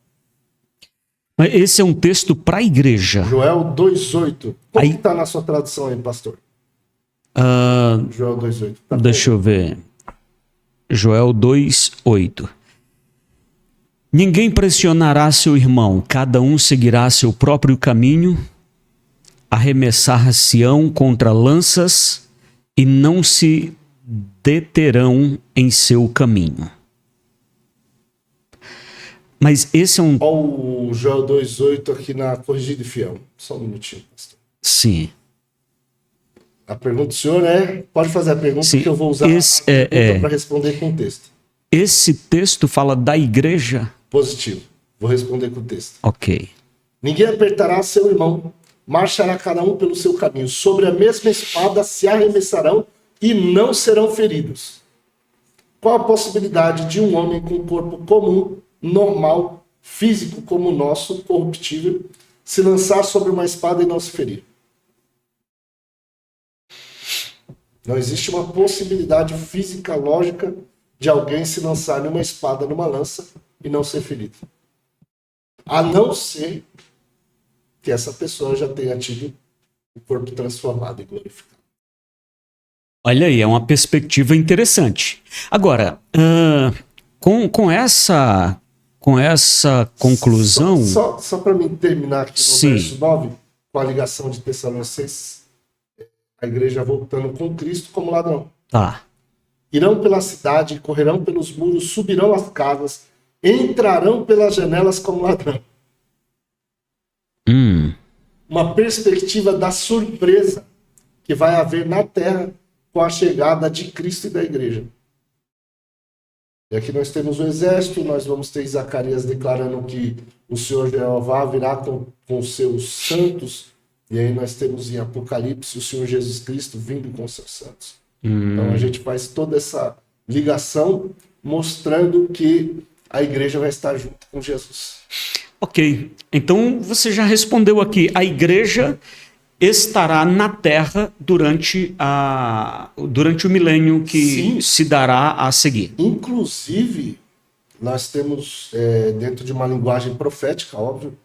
Esse é um texto para a igreja. Joel 2,8. Como Aí- que está na sua tradução aí, pastor? Joel 2,8. Tá Deixa eu ver. Joel 2:8. Ninguém pressionará seu irmão, cada um seguirá seu próprio caminho, arremessar-se-ão contra lanças e não se deterão em seu caminho. Mas esse é um... Olha o Joel 2,8 aqui na Corrigida e Fiel. Só um minutinho, pastor. Sim. A pergunta do senhor é... Pode fazer a pergunta Sim, que eu vou usar esse a pergunta para responder com o texto. Esse texto fala da igreja? Positivo. Vou responder com o texto. Ok. Ninguém apertará seu irmão, marchará cada um pelo seu caminho. Sobre a mesma espada se arremessarão e não serão feridos. Qual a possibilidade de um homem com um corpo comum, normal, físico como o nosso, corruptível, se lançar sobre uma espada e não se ferir? Não existe uma possibilidade física, lógica, de alguém se lançar numa espada, numa lança e não ser ferido. A não ser que essa pessoa já tenha tido o corpo transformado e glorificado. Olha aí, é uma perspectiva interessante. Agora, com essa conclusão... Só para mim terminar aqui no Sim. verso 9, com a ligação de Tessalonicenses, a igreja voltando com Cristo como ladrão. Tá. Irão pela cidade, correrão pelos muros, subirão as casas, entrarão pelas janelas como ladrão. Uma perspectiva da surpresa que vai haver na terra com a chegada de Cristo e da igreja. E aqui nós temos o exército, nós vamos ter Zacarias declarando que o Senhor Jeová virá com os seus santos, e aí nós temos em Apocalipse o Senhor Jesus Cristo vindo com os seus santos. Então a gente faz toda essa ligação mostrando que a igreja vai estar junto com Jesus. Ok, então você já respondeu aqui. A igreja estará na terra durante o milênio que Sim. se dará a seguir. Inclusive, nós temos, dentro de uma linguagem profética, óbvio,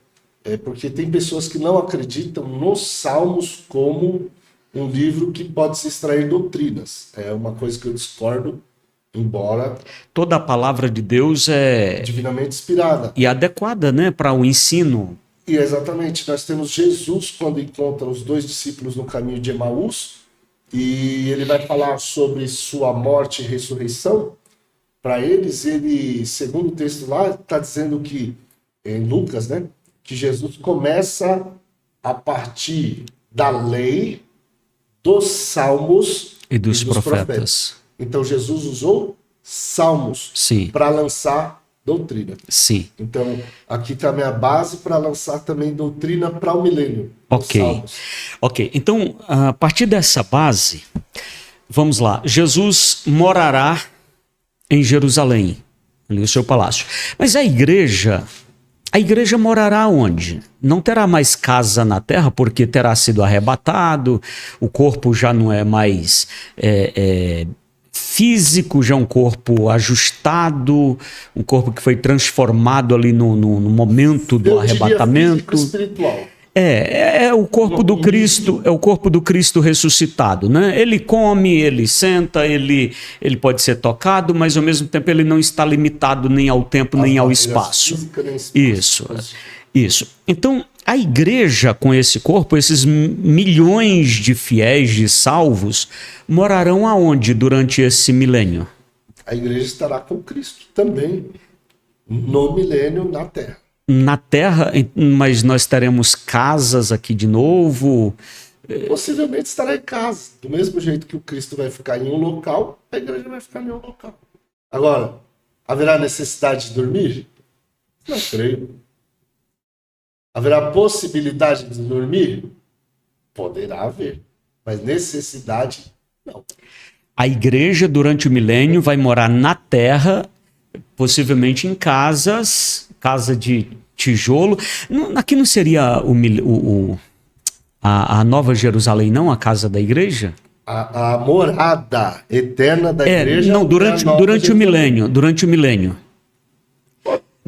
porque tem pessoas que não acreditam nos Salmos como um livro que pode se extrair doutrinas. É uma coisa que eu discordo, embora Toda a palavra de Deus é divinamente inspirada. e adequada, né, para o ensino. E exatamente, nós temos Jesus quando encontra os dois discípulos no caminho de Emaús, e ele vai falar sobre sua morte e ressurreição. Para eles, ele, segundo o texto lá, está dizendo que, em Lucas, né, que Jesus começa a partir da lei, dos salmos E dos profetas. Então Jesus usou salmos Sim, para lançar doutrina. sim. Então, aqui está a minha base para lançar também doutrina para o milênio. Ok. Salmos. Ok, então, a partir dessa base, vamos lá. Jesus morará em Jerusalém, ali no seu palácio. Mas a igreja morará onde? Não terá mais casa na terra, porque terá sido arrebatado, o corpo já não é mais físico, já é um corpo ajustado, um corpo que foi transformado ali no momento do Eu diria arrebatamento. físico espiritual. É o corpo do Cristo, é o corpo do Cristo ressuscitado, né? Ele come, ele senta, ele pode ser tocado, mas ao mesmo tempo ele não está limitado nem ao tempo, nem ao Barreiras espaço. físicas, nem espaço. Isso. Então, a igreja com esse corpo, esses milhões de fiéis, de salvos, morarão aonde durante esse milênio? A igreja estará com Cristo também no milênio na terra. Na terra, mas nós teremos casas aqui de novo. Possivelmente estará em casa. Do mesmo jeito que o Cristo vai ficar em um local, a igreja vai ficar em um local. Agora, haverá necessidade de dormir? Não creio. Haverá possibilidade de dormir? Poderá haver. Mas necessidade, não. A igreja, durante o milênio, vai morar na terra, possivelmente em casa de tijolo. Aqui não seria a Nova Jerusalém, não? A casa da igreja? A morada eterna da igreja. Não, durante o milênio. Durante o milênio.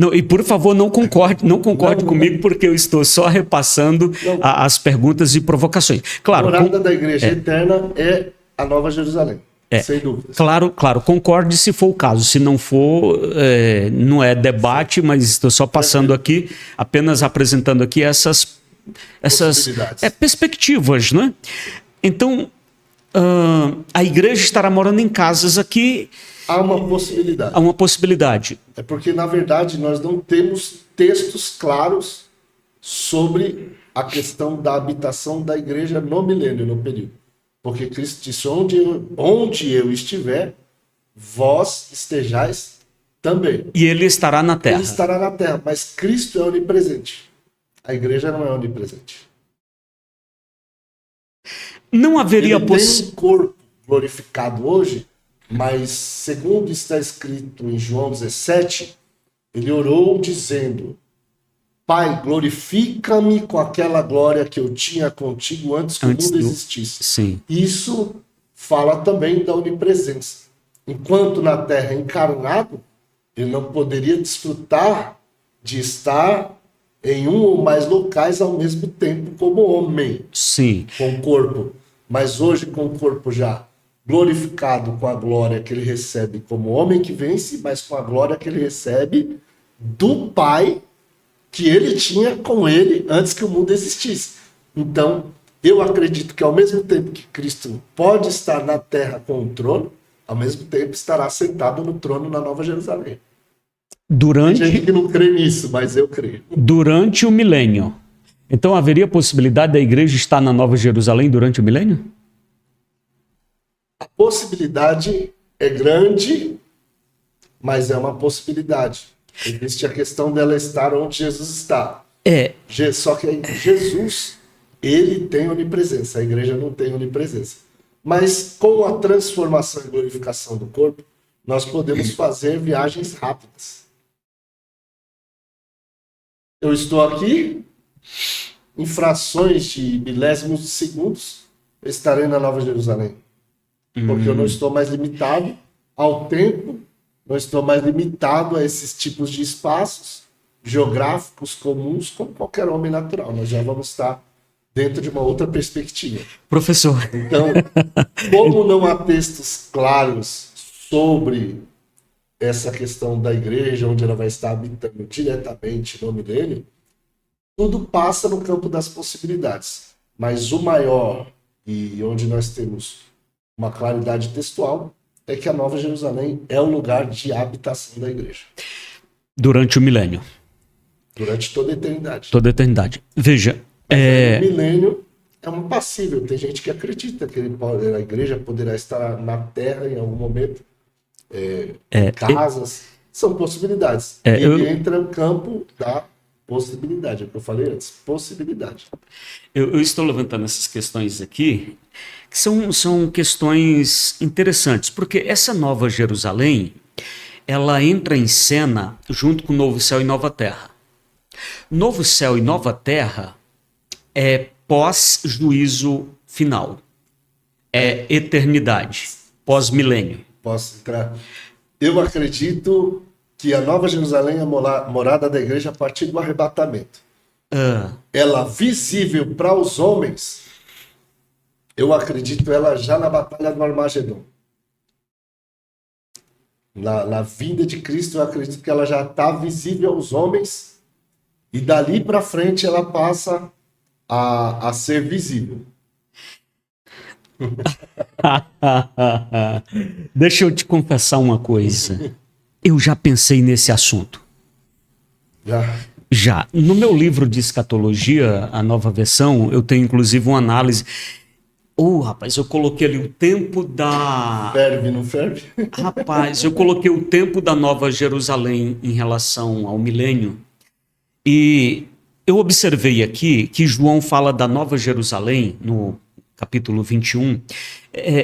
Não, e por favor, não concorde comigo, porque eu estou só repassando as perguntas e provocações. Claro, a morada da igreja eterna é a Nova Jerusalém, sem dúvida. Claro, concorde se for o caso. Se não for, não é debate, mas estou só passando aqui, apenas apresentando aqui essas perspectivas, né? Então, a igreja estará morando em casas aqui. Há uma possibilidade. Há uma possibilidade. É porque, na verdade, nós não temos textos claros sobre a questão da habitação da igreja no milênio, no período. Porque Cristo disse, onde eu estiver, vós estejais também. E ele estará na terra. Ele estará na terra, mas Cristo é onipresente. A igreja não é onipresente. Não haveria Ele tem um corpo glorificado hoje, mas segundo está escrito em João 17, ele orou dizendo, Pai, glorifica-me com aquela glória que eu tinha contigo antes que o mundo existisse. Sim. Isso fala também da onipresença. Enquanto na terra encarnado, ele não poderia desfrutar de estar em um ou mais locais ao mesmo tempo como homem. Sim. Com o corpo. Mas hoje com o corpo já glorificado com a glória que ele recebe como homem que vence, mas com a glória que ele recebe do Pai que ele tinha com ele antes que o mundo existisse. Então, eu acredito que ao mesmo tempo que Cristo pode estar na terra com o trono, ao mesmo tempo estará sentado no trono na Nova Jerusalém. Tem gente que não crê nisso, mas eu creio. Durante o milênio. Então haveria possibilidade da igreja estar na Nova Jerusalém durante o milênio? A possibilidade é grande, mas é uma possibilidade. Existe a questão dela estar onde Jesus está. Só que Jesus, ele tem onipresença, a igreja não tem onipresença. Mas com a transformação e glorificação do corpo, nós podemos fazer viagens rápidas. Eu estou aqui, em frações de milésimos de segundos, eu estarei na Nova Jerusalém. Porque eu não estou mais limitado ao tempo, não estou mais limitado a esses tipos de espaços geográficos comuns como qualquer homem natural. Nós já vamos estar dentro de uma outra perspectiva. Professor. Então, como não há textos claros sobre essa questão da igreja, onde ela vai estar habitando diretamente no milênio, tudo passa no campo das possibilidades. Mas o maior, e onde nós temos uma claridade textual, é que a Nova Jerusalém é o lugar de habitação da igreja. Durante o milênio. Durante toda a eternidade. Toda a eternidade. Veja. O milênio é um passível. Tem gente que acredita que a igreja poderá estar na terra em algum momento. Casas. São possibilidades. Ele entra no campo da possibilidade. É o que eu falei antes. Possibilidade. Eu estou levantando essas questões aqui, que são questões interessantes, porque essa Nova Jerusalém, ela entra em cena junto com o Novo Céu e Nova Terra. Novo Céu e Nova Terra é pós-juízo final. É eternidade, pós-milênio. Posso entrar? Eu acredito que a Nova Jerusalém é a morada da igreja a partir do arrebatamento. Ela visível para os homens, eu acredito ela já na batalha do Armagedon. Na vinda de Cristo, eu acredito que ela já está visível aos homens e dali para frente ela passa a ser visível. Deixa eu te confessar uma coisa. Eu já pensei nesse assunto. Já. No meu livro de escatologia, a nova versão, eu tenho inclusive uma análise. Rapaz, eu coloquei ali o tempo da... Ferve, não ferve? Rapaz, eu coloquei o tempo da Nova Jerusalém em relação ao milênio. E eu observei aqui que João fala da Nova Jerusalém no capítulo 21.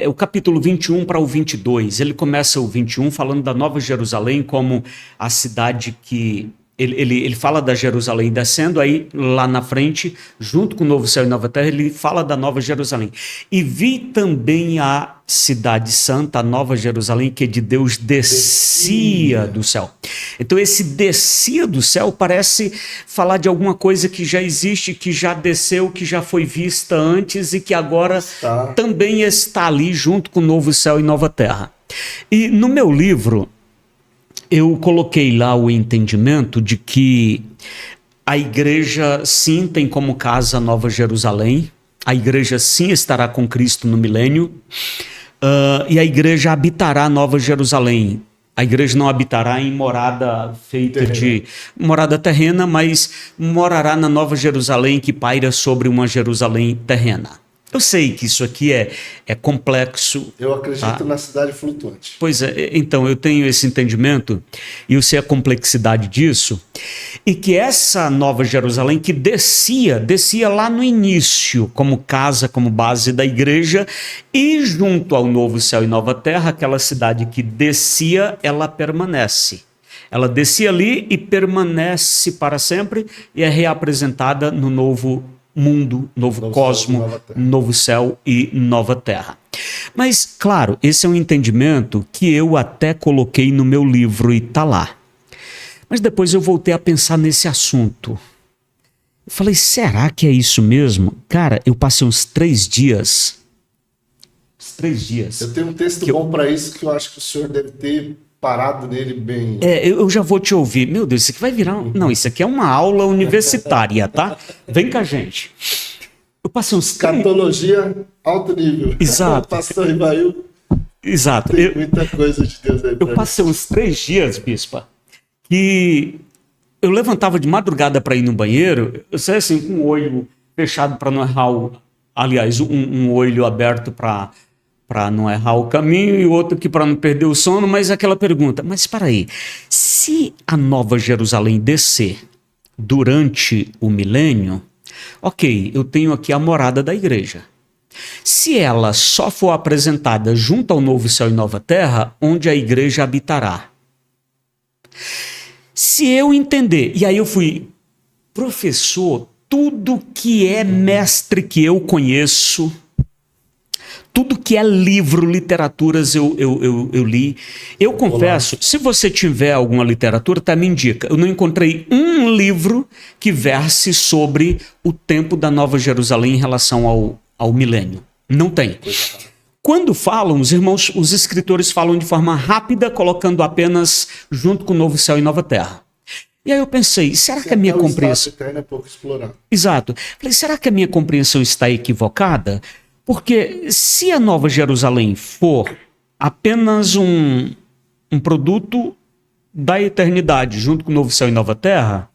O capítulo 21 para o 22. Ele começa o 21 falando da Nova Jerusalém como a cidade que ele fala da Jerusalém descendo, aí lá na frente, junto com o novo céu e nova terra, ele fala da nova Jerusalém. E vi também a cidade santa, a nova Jerusalém, que de Deus descia do céu. Então esse descia do céu parece falar de alguma coisa que já existe, que já desceu, que já foi vista antes e que agora também está ali junto com o novo céu e nova terra. E no meu livro, eu coloquei lá o entendimento de que a igreja sim tem como casa a Nova Jerusalém, a igreja sim estará com Cristo no milênio, e a igreja habitará a Nova Jerusalém. A igreja não habitará em morada feita de morada terrena, mas morará na Nova Jerusalém que paira sobre uma Jerusalém terrena. Eu sei que isso aqui é complexo. Eu acredito na cidade flutuante. Pois é, então eu tenho esse entendimento e eu sei a complexidade disso, e que essa Nova Jerusalém que descia lá no início como casa, como base da igreja, e junto ao novo céu e nova terra, aquela cidade que descia, ela permanece. Ela descia ali e permanece para sempre e é reapresentada no novo mundo, novo cosmo, novo céu e nova terra. Mas, claro, esse é um entendimento que eu até coloquei no meu livro e está lá. Mas depois eu voltei a pensar nesse assunto. Eu falei, será que é isso mesmo? Cara, eu passei uns 3 dias. Eu tenho um texto bom para isso que eu acho que o senhor deve ter parado nele bem. Eu já vou te ouvir. Meu Deus, isso aqui vai virar... Não, isso aqui é uma aula universitária, tá? Vem com a gente. Eu passei uns... Escatologia alto nível. Exato. Pastor Rivail. Exato. Tem muita coisa de Deus aí. Eu passei uns 3 dias, bispa, que eu levantava de madrugada para ir no banheiro, eu sei assim, com o olho fechado para não errar aliás, um olho aberto para não errar o caminho e o outro aqui para não perder o sono, mas aquela pergunta, mas espera aí, se a Nova Jerusalém descer durante o milênio, ok, eu tenho aqui a morada da igreja. Se ela só for apresentada junto ao novo céu e nova terra, onde a igreja habitará? Se eu entender, e aí eu fui, professor, tudo que é mestre que eu conheço, tudo que é livro, literaturas eu li. Eu confesso, se você tiver alguma literatura, tá, me indica. Eu não encontrei um livro que verse sobre o tempo da Nova Jerusalém em relação ao milênio. Não tem. Quando falam, os escritores falam de forma rápida, colocando apenas junto com o novo céu e nova terra. E aí eu pensei, será que a minha compreensão... É pouco explorado. Exato. Falei, será que a minha compreensão está equivocada? Porque se a Nova Jerusalém for apenas um produto da eternidade, junto com o novo céu e nova terra,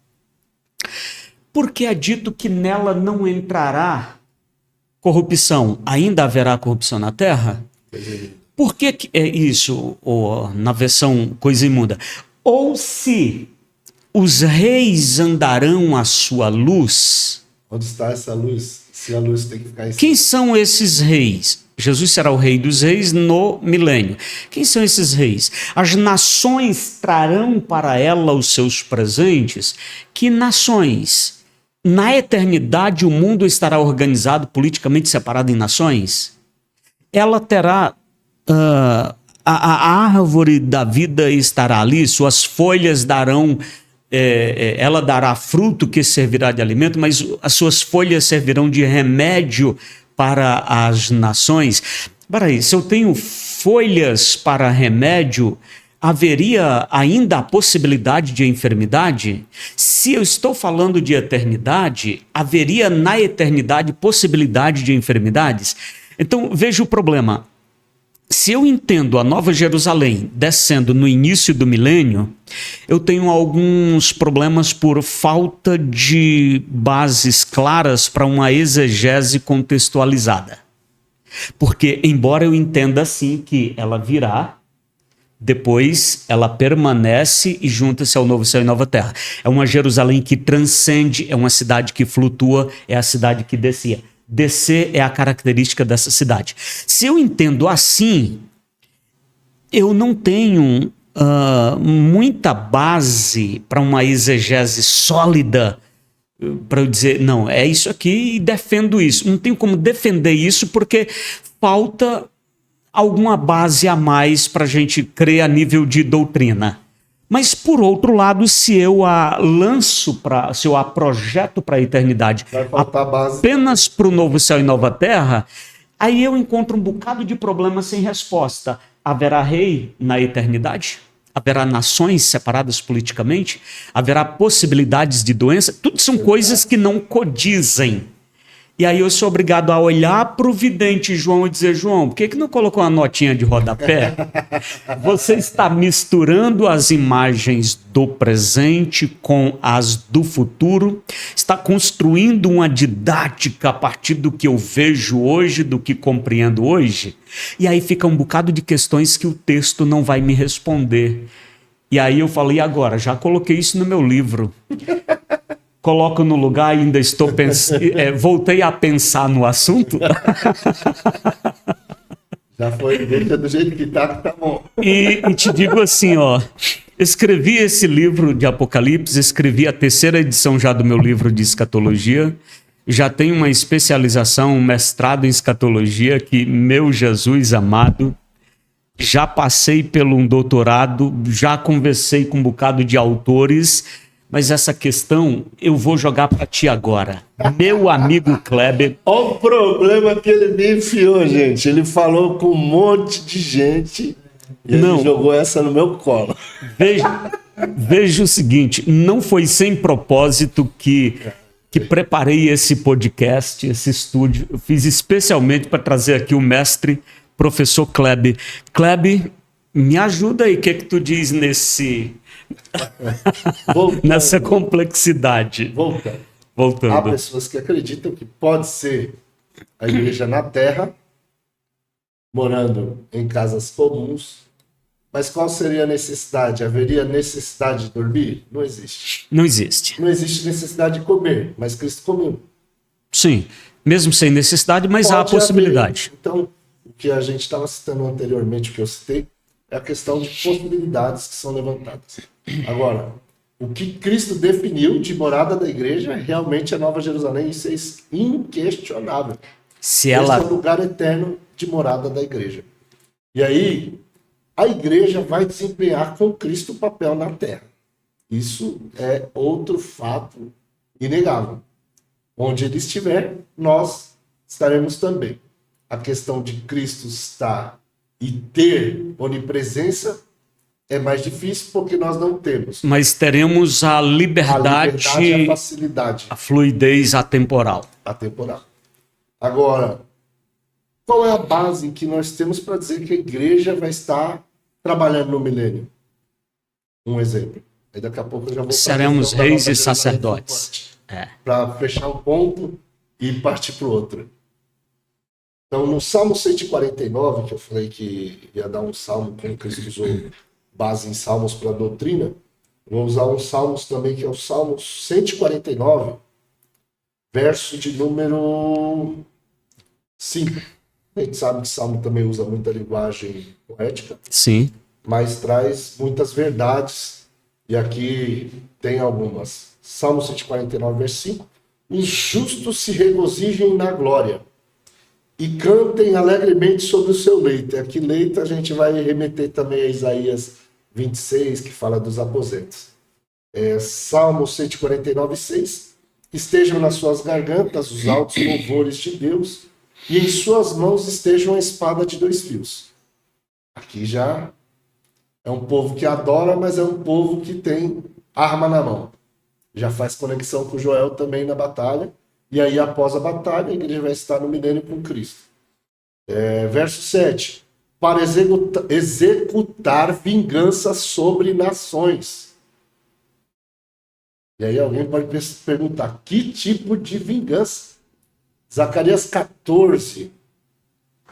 por que é dito que nela não entrará corrupção? Ainda haverá corrupção na terra? Por que é isso, ou na versão coisa imunda? Ou se os reis andarão à sua luz... Onde está essa luz? Se a luz tem que ficar em cima. Quem são esses reis? Jesus será o rei dos reis no milênio. Quem são esses reis? As nações trarão para ela os seus presentes. Que nações? Na eternidade o mundo estará organizado, politicamente separado em nações? Ela terá... a árvore da vida estará ali, suas folhas darão... ela dará fruto que servirá de alimento, mas as suas folhas servirão de remédio para as nações. Peraí, se eu tenho folhas para remédio, haveria ainda a possibilidade de enfermidade? Se eu estou falando de eternidade, haveria na eternidade possibilidade de enfermidades? Então, veja o problema. Se eu entendo a Nova Jerusalém descendo no início do milênio, eu tenho alguns problemas por falta de bases claras para uma exegese contextualizada. Porque, embora eu entenda assim que ela virá, depois ela permanece e junta-se ao novo céu e nova terra. É uma Jerusalém que transcende, é uma cidade que flutua, é a cidade que descia. Descer é a característica dessa cidade. Se eu entendo assim, eu não tenho muita base para uma exegese sólida para eu dizer, não, é isso aqui e defendo isso. Não tenho como defender isso porque falta alguma base a mais para a gente crer a nível de doutrina. Mas, por outro lado, se eu a lanço, se eu a projeto para a eternidade apenas para o novo céu e nova terra, aí eu encontro um bocado de problemas sem resposta. Haverá rei na eternidade? Haverá nações separadas politicamente? Haverá possibilidades de doença? Tudo são coisas que não codizem. E aí eu sou obrigado a olhar para o vidente João e dizer, João, por que não colocou uma notinha de rodapé? Você está misturando as imagens do presente com as do futuro, está construindo uma didática a partir do que eu vejo hoje, do que compreendo hoje, e aí fica um bocado de questões que o texto não vai me responder. E aí eu falei, agora, já coloquei isso no meu livro. Coloco no lugar e ainda estou pensando. Voltei a pensar no assunto. Já foi, deixa do jeito que tá bom. E te digo assim, ó. Escrevi esse livro de Apocalipse, escrevi a 3ª edição já do meu livro de escatologia. Já tenho uma especialização, um mestrado em escatologia, que, meu Jesus amado, já passei pelo um doutorado, já conversei com um bocado de autores. Mas essa questão eu vou jogar para ti agora. Meu amigo Kleber. Olha o problema que ele me enfiou, gente. Ele falou com um monte de gente e ele jogou essa no meu colo. Veja o seguinte, não foi sem propósito que preparei esse podcast, esse estúdio. Eu fiz especialmente para trazer aqui o mestre, professor Kleber. Kleber, me ajuda aí, o que tu diz nessa complexidade? Voltando. Há pessoas que acreditam que pode ser a igreja na terra, morando em casas comuns, mas qual seria a necessidade? Haveria necessidade de dormir? Não existe. Não existe. Não existe necessidade de comer, mas Cristo comeu. Sim, mesmo sem necessidade, mas há a possibilidade. Haver. Então, o que a gente estava citando anteriormente, o que eu citei, é a questão de possibilidades que são levantadas. Agora, o que Cristo definiu de morada da igreja é realmente a Nova Jerusalém, isso é inquestionável. Esse é o lugar eterno de morada da igreja. E aí, a igreja vai desempenhar com Cristo o papel na terra. Isso é outro fato inegável. Onde ele estiver, nós estaremos também. A questão de Cristo estar e ter onipresença é mais difícil porque nós não temos. Mas teremos a liberdade e a facilidade. A fluidez atemporal. Atemporal. Agora, qual é a base que nós temos para dizer que a igreja vai estar trabalhando no milênio? Um exemplo. Aí daqui a pouco eu já vou... Seremos reis e sacerdotes. Para fechar um ponto e partir para o outro. Então, no Salmo 149, que eu falei que ia dar um salmo, como Cristo usou base em salmos para a doutrina, vou usar um salmos também, que é o Salmo 149, verso de número 5. A gente sabe que salmo também usa muita linguagem poética. Sim. Mas traz muitas verdades, e aqui tem algumas. Salmo 149, verso 5. Os justos se regozijem na glória e cantem alegremente sobre o seu leito. Aqui leito a gente vai remeter também a Isaías 26, que fala dos aposentos. Salmo 149, 6. Estejam nas suas gargantas os altos louvores de Deus, e em suas mãos estejam a espada de 2 fios. Aqui já é um povo que adora, mas é um povo que tem arma na mão. Já faz conexão com Joel também na batalha. E aí, após a batalha, a igreja vai estar no milênio com Cristo. Verso 7. Para executar vingança sobre nações. E aí alguém pode perguntar, que tipo de vingança? Zacarias 14,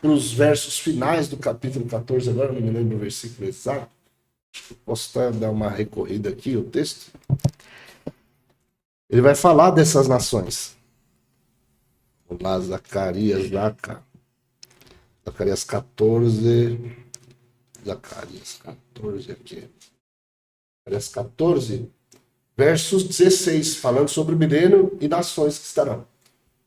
para os versos finais do capítulo 14, agora não me lembro o versículo exato. Posso dar uma recorrida aqui, o texto? Ele vai falar dessas nações. Vamos lá, Zacarias 14. Zacarias 14 aqui. Zacarias 14, versos 16, falando sobre o milênio e nações que estarão.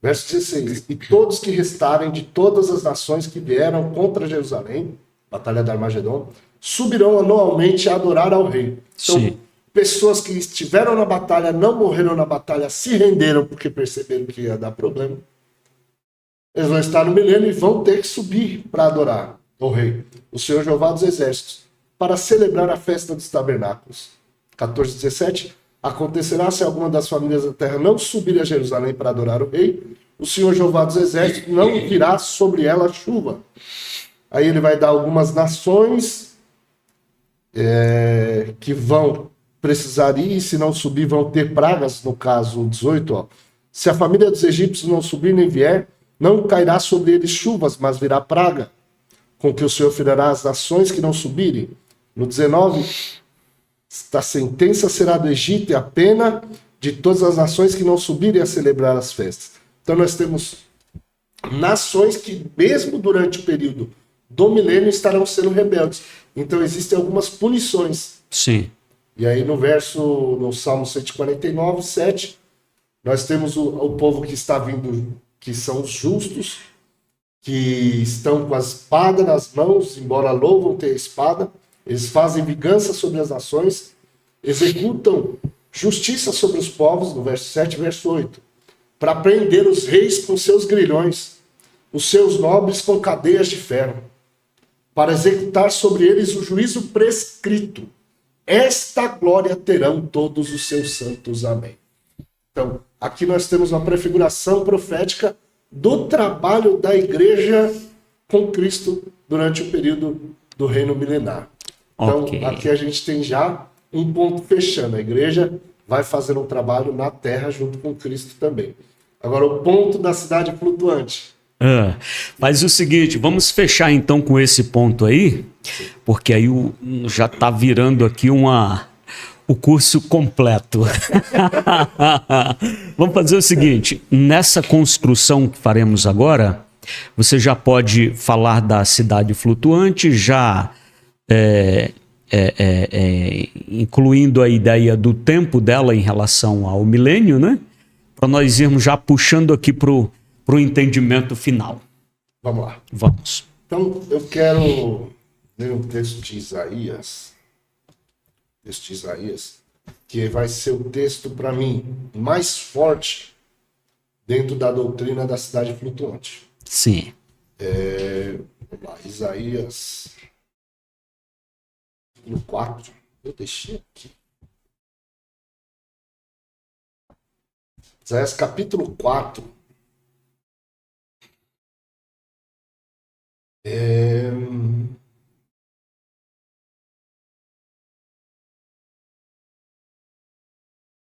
Verso 16. E todos que restarem de todas as nações que vieram contra Jerusalém, Batalha de Armagedon, subirão anualmente a adorar ao rei. Então, Sim. pessoas que estiveram na batalha, não morreram na batalha, se renderam porque perceberam que ia dar problema. Eles vão estar no milênio e vão ter que subir para adorar ao rei, o Senhor Jeová dos Exércitos, para celebrar a festa dos tabernáculos. 14, 17. Acontecerá se alguma das famílias da terra não subir a Jerusalém para adorar o rei, o Senhor Jeová dos Exércitos não virá sobre ela chuva. Aí ele vai dar algumas nações que vão precisar ir, e se não subir vão ter pragas, no caso 18. Ó. Se a família dos egípcios não subir nem vier, não cairá sobre eles chuvas, mas virá praga, com que o Senhor ferirá as nações que não subirem. No 19, a sentença será do Egito e a pena de todas as nações que não subirem a celebrar as festas. Então nós temos nações que, mesmo durante o período do milênio, estarão sendo rebeldes. Então existem algumas punições. Sim. E aí no Salmo 149, 7, nós temos o povo que está vindo, que são os justos, que estão com a espada nas mãos, embora louvam ter a espada. Eles fazem vingança sobre as nações, executam justiça sobre os povos, no verso 7 e verso 8, para prender os reis com seus grilhões, os seus nobres com cadeias de ferro, para executar sobre eles o juízo prescrito. Esta glória terão todos os seus santos. Amém. Então, aqui nós temos uma prefiguração profética do trabalho da igreja com Cristo durante o período do reino milenar. Então, aqui a gente tem já um ponto fechando. A igreja vai fazer um trabalho na terra junto com Cristo também. Agora, o ponto da cidade flutuante. Mas o seguinte, vamos fechar então com esse ponto aí, porque aí já está virando aqui o curso completo. Vamos fazer o seguinte, nessa construção que faremos agora, você já pode falar da cidade flutuante, já incluindo a ideia do tempo dela em relação ao milênio, né? Para nós irmos já puxando aqui para o entendimento final. Vamos lá. Vamos. Então, eu quero ler um texto de Isaías, que vai ser o texto, para mim, mais forte dentro da doutrina da cidade flutuante. Sim. Vamos lá, Isaías 4. Eu deixei aqui. Isaías capítulo 4.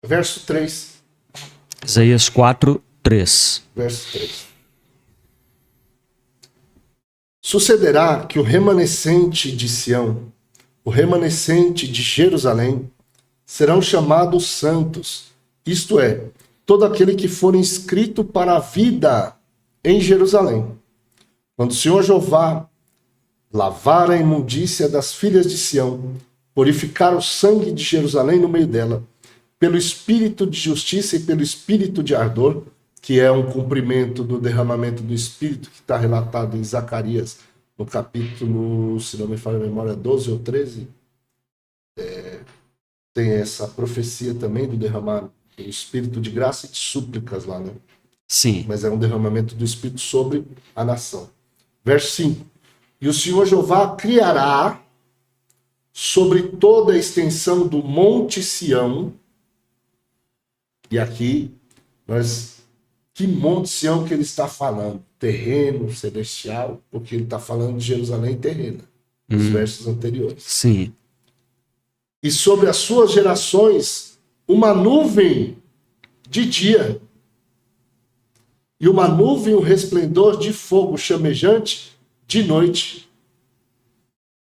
Verso 3. Isaías 4, 3. Verso 3. Sucederá que o remanescente de Sião, o remanescente de Jerusalém, serão chamados santos, isto é, todo aquele que for inscrito para a vida em Jerusalém. Quando o Senhor Jeová lavar a imundícia das filhas de Sião, purificar o sangue de Jerusalém no meio dela, pelo espírito de justiça e pelo espírito de ardor, que é um cumprimento do derramamento do espírito que está relatado em Zacarias, no capítulo, se não me falha a memória, 12 ou 13. Tem essa profecia também do derramar o espírito de graça e de súplicas lá, né? Sim. Mas é um derramamento do espírito sobre a nação. Verso 5. E o Senhor Jeová criará sobre toda a extensão do Monte Sião. E aqui, que Monte Sião que ele está falando? Terreno, celestial, porque ele está falando de Jerusalém terrena, nos versos anteriores. Sim. E sobre as suas gerações, uma nuvem de dia, e uma nuvem, um resplendor de fogo chamejante de noite.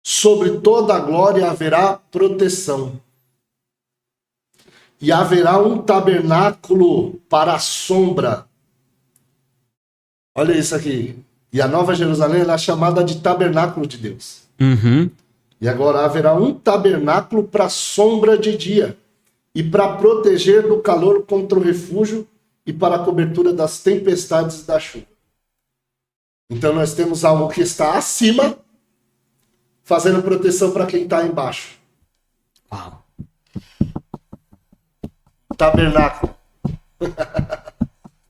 Sobre toda a glória haverá proteção. E haverá um tabernáculo para a sombra. Olha isso aqui. E a Nova Jerusalém ela é chamada de tabernáculo de Deus. Uhum. E agora haverá um tabernáculo para sombra de dia, e para proteger do calor contra o refúgio, e para a cobertura das tempestades e da chuva. Então nós temos algo que está acima, fazendo proteção para quem está embaixo. Uau. Tabernáculo.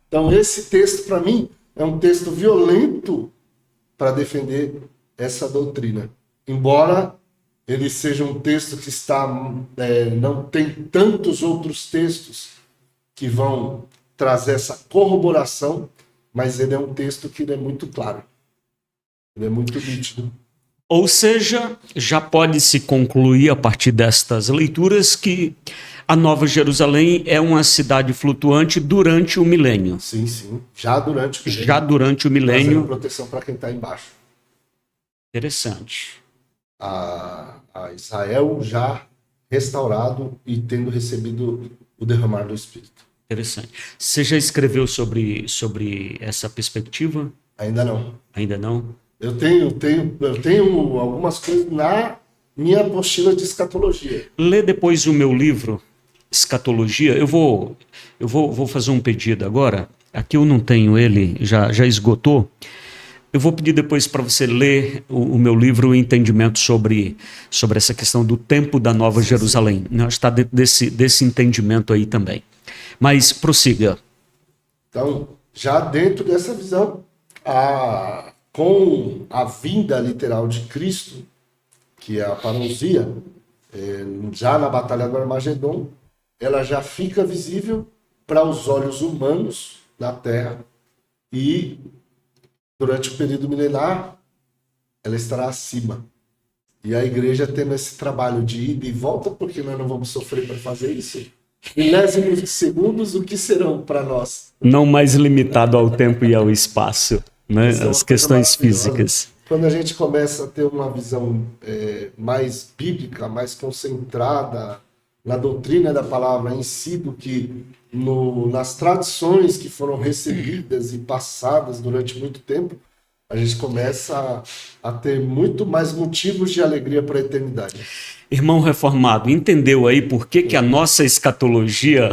Então esse texto, para mim, é um texto violento para defender essa doutrina. Embora ele seja um texto que não tem tantos outros textos que vão trazer essa corroboração, mas ele é um texto que ele é muito claro. Ele é muito nítido. Ou seja, já pode-se concluir a partir destas leituras que a Nova Jerusalém é uma cidade flutuante durante o milênio. Sim, sim. Já durante o milênio. Já durante o milênio. Trazendo proteção para quem está embaixo. Interessante. A Israel já restaurado e tendo recebido o derramar do Espírito. Interessante. Você já escreveu sobre essa perspectiva? Ainda não. Ainda não? Eu tenho algumas coisas na minha apostila de escatologia. Lê depois o meu livro, Escatologia. Eu vou fazer um pedido agora. Aqui eu não tenho ele, já esgotou. Eu vou pedir depois para você ler o meu livro, o entendimento sobre essa questão do tempo da Nova Jerusalém. Está dentro desse entendimento aí também. Mas prossiga. Então, já dentro dessa visão, com a vinda literal de Cristo, que é a parousia, já na Batalha do Armagedon, ela já fica visível para os olhos humanos da Terra e durante o período milenar ela estará acima. E a igreja tendo esse trabalho de ida e volta, porque nós não vamos sofrer para fazer isso. Milésimos de segundos, o que serão para nós? Não mais limitado ao tempo e ao espaço, né? As questões físicas. Quando a gente começa a ter uma visão mais bíblica, mais concentrada na doutrina da palavra em si, do que nas tradições que foram recebidas e passadas durante muito tempo, a gente começa a ter muito mais motivos de alegria para a eternidade. Irmão reformado, entendeu aí por que a nossa escatologia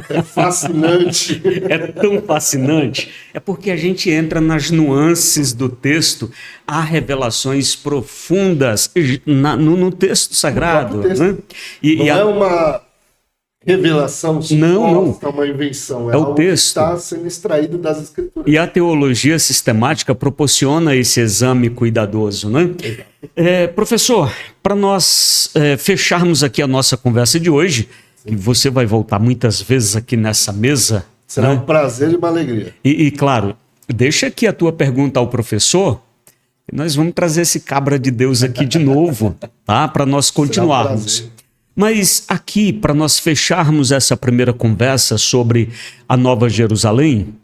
é fascinante? É tão fascinante? É porque a gente entra nas nuances do texto, há revelações profundas no texto sagrado. Texto. Né? Não é uma revelação suposta, uma invenção. É o algo texto. Que está sendo extraído das Escrituras. E a teologia sistemática proporciona esse exame cuidadoso. Né? Professor, para nós fecharmos aqui a nossa conversa de hoje, e você vai voltar muitas vezes aqui nessa mesa. Será né? um prazer e uma alegria. E claro, deixa aqui a tua pergunta ao professor. Nós vamos trazer esse cabra de Deus aqui de novo, tá? Para nós continuarmos. Mas aqui, para nós fecharmos essa primeira conversa sobre a Nova Jerusalém,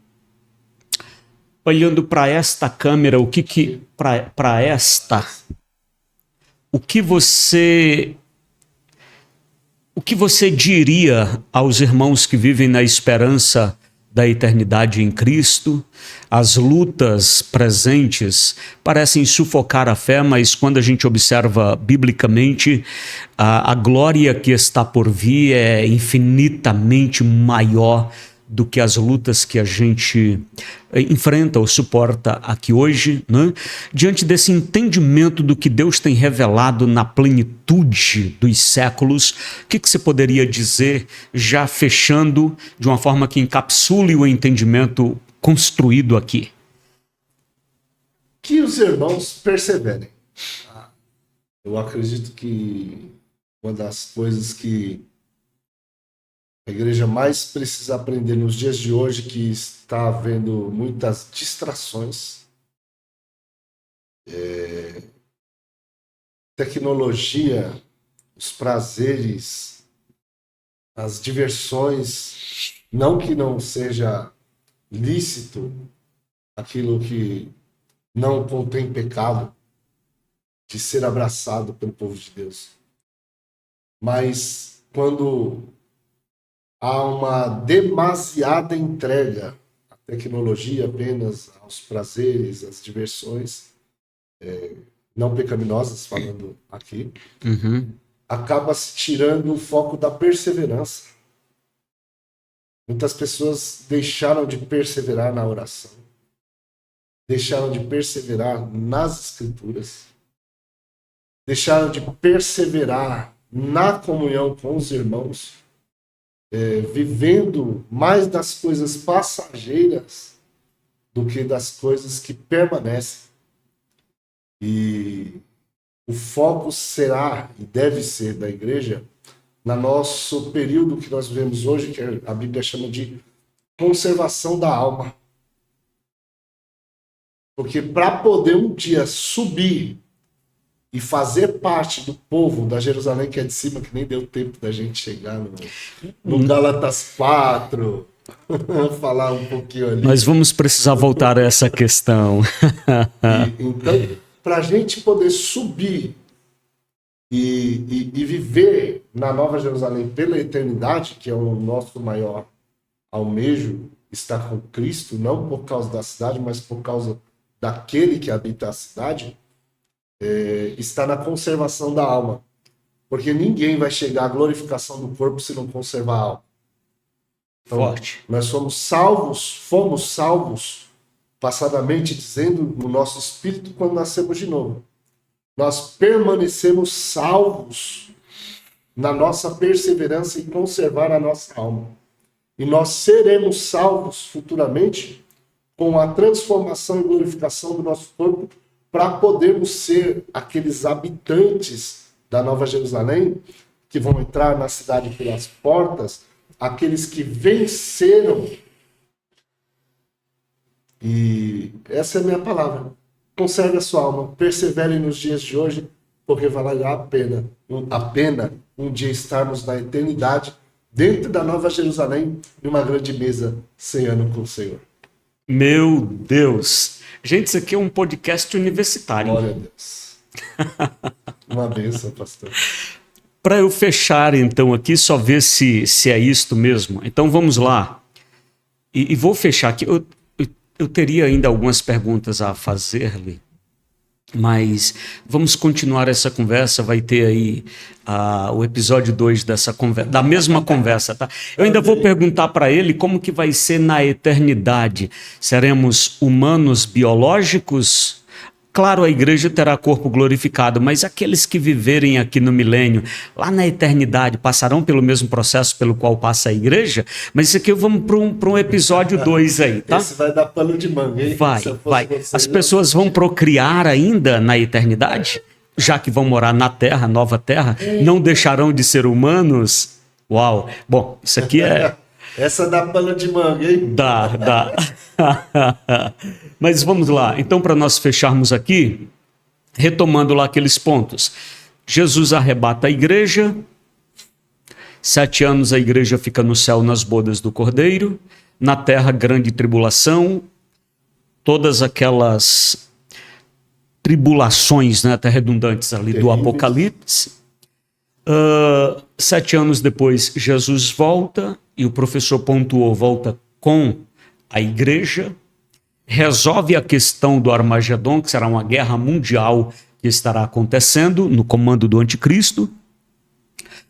olhando para esta câmera, o que você diria aos irmãos que vivem na esperança da eternidade em Cristo? As lutas presentes parecem sufocar a fé, mas quando a gente observa biblicamente, a glória que está por vir é infinitamente maior do que as lutas que a gente enfrenta ou suporta aqui hoje, né? Diante desse entendimento do que Deus tem revelado na plenitude dos séculos, o que você poderia dizer, já fechando de uma forma que encapsule o entendimento construído aqui? Que os irmãos perseverem. Eu acredito que uma das coisas que a igreja mais precisa aprender nos dias de hoje, que está havendo muitas distrações, tecnologia, os prazeres, as diversões, não que não seja lícito aquilo que não contém pecado, de ser abraçado pelo povo de Deus. Mas quando há uma demasiada entrega à tecnologia, apenas aos prazeres, às diversões, não pecaminosas, falando aqui, Uhum. acaba se tirando o foco da perseverança. Muitas pessoas deixaram de perseverar na oração, deixaram de perseverar nas escrituras, deixaram de perseverar na comunhão com os irmãos, vivendo mais das coisas passageiras do que das coisas que permanecem. E o foco será e deve ser da igreja no nosso período que nós vivemos hoje, que a Bíblia chama de conservação da alma. Porque para poder um dia subir e fazer parte do povo da Jerusalém que é de cima, que nem deu tempo da gente chegar no Gálatas 4, falar um pouquinho ali. Nós vamos precisar voltar a essa questão. Então, para a gente poder subir e viver na Nova Jerusalém pela eternidade, que é o nosso maior almejo, estar com Cristo, não por causa da cidade, mas por causa daquele que habita a cidade, está na conservação da alma. Porque ninguém vai chegar à glorificação do corpo se não conservar a alma. Então, Forte. nós fomos salvos, passadamente dizendo, no nosso espírito quando nascemos de novo. Nós permanecemos salvos na nossa perseverança em conservar a nossa alma. E nós seremos salvos futuramente com a transformação e glorificação do nosso corpo para podermos ser aqueles habitantes da Nova Jerusalém que vão entrar na cidade pelas portas, aqueles que venceram. E essa é a minha palavra. Conserve a sua alma, persevere nos dias de hoje, porque valerá a pena um dia estarmos na eternidade, dentro da Nova Jerusalém, numa grande mesa, ceando com o Senhor. Meu Deus! Gente, isso aqui é um podcast universitário. Glória a Deus. Uma bênção, pastor. Para eu fechar, então, aqui, só ver se é isto mesmo. Então, vamos lá. E vou fechar aqui. Eu teria ainda algumas perguntas a fazer-lhe, mas vamos continuar essa conversa. Vai ter aí o episódio 2 dessa conversa, da mesma conversa, tá? Eu ainda vou perguntar para ele como que vai ser na eternidade. Seremos humanos biológicos? Claro, a igreja terá corpo glorificado, mas aqueles que viverem aqui no milênio, lá na eternidade, passarão pelo mesmo processo pelo qual passa a igreja? Mas isso aqui vamos para um episódio 2 aí, tá? Esse vai dar pano de manga, hein? Vai. As pessoas vão procriar ainda na eternidade? Já que vão morar na terra, nova terra, não deixarão de ser humanos? Uau! Bom, isso aqui é... Essa dá pano de manga, hein? Dá. Mas vamos lá. Então, para nós fecharmos aqui, retomando lá aqueles pontos. Jesus arrebata a igreja. 7 anos a igreja fica no céu nas bodas do Cordeiro. Na terra, grande tribulação. Todas aquelas tribulações, né, até redundantes ali do Apocalipse. 7 anos depois, Jesus volta, e o professor pontuou, volta com a igreja, resolve a questão do Armagedon, que será uma guerra mundial que estará acontecendo no comando do anticristo,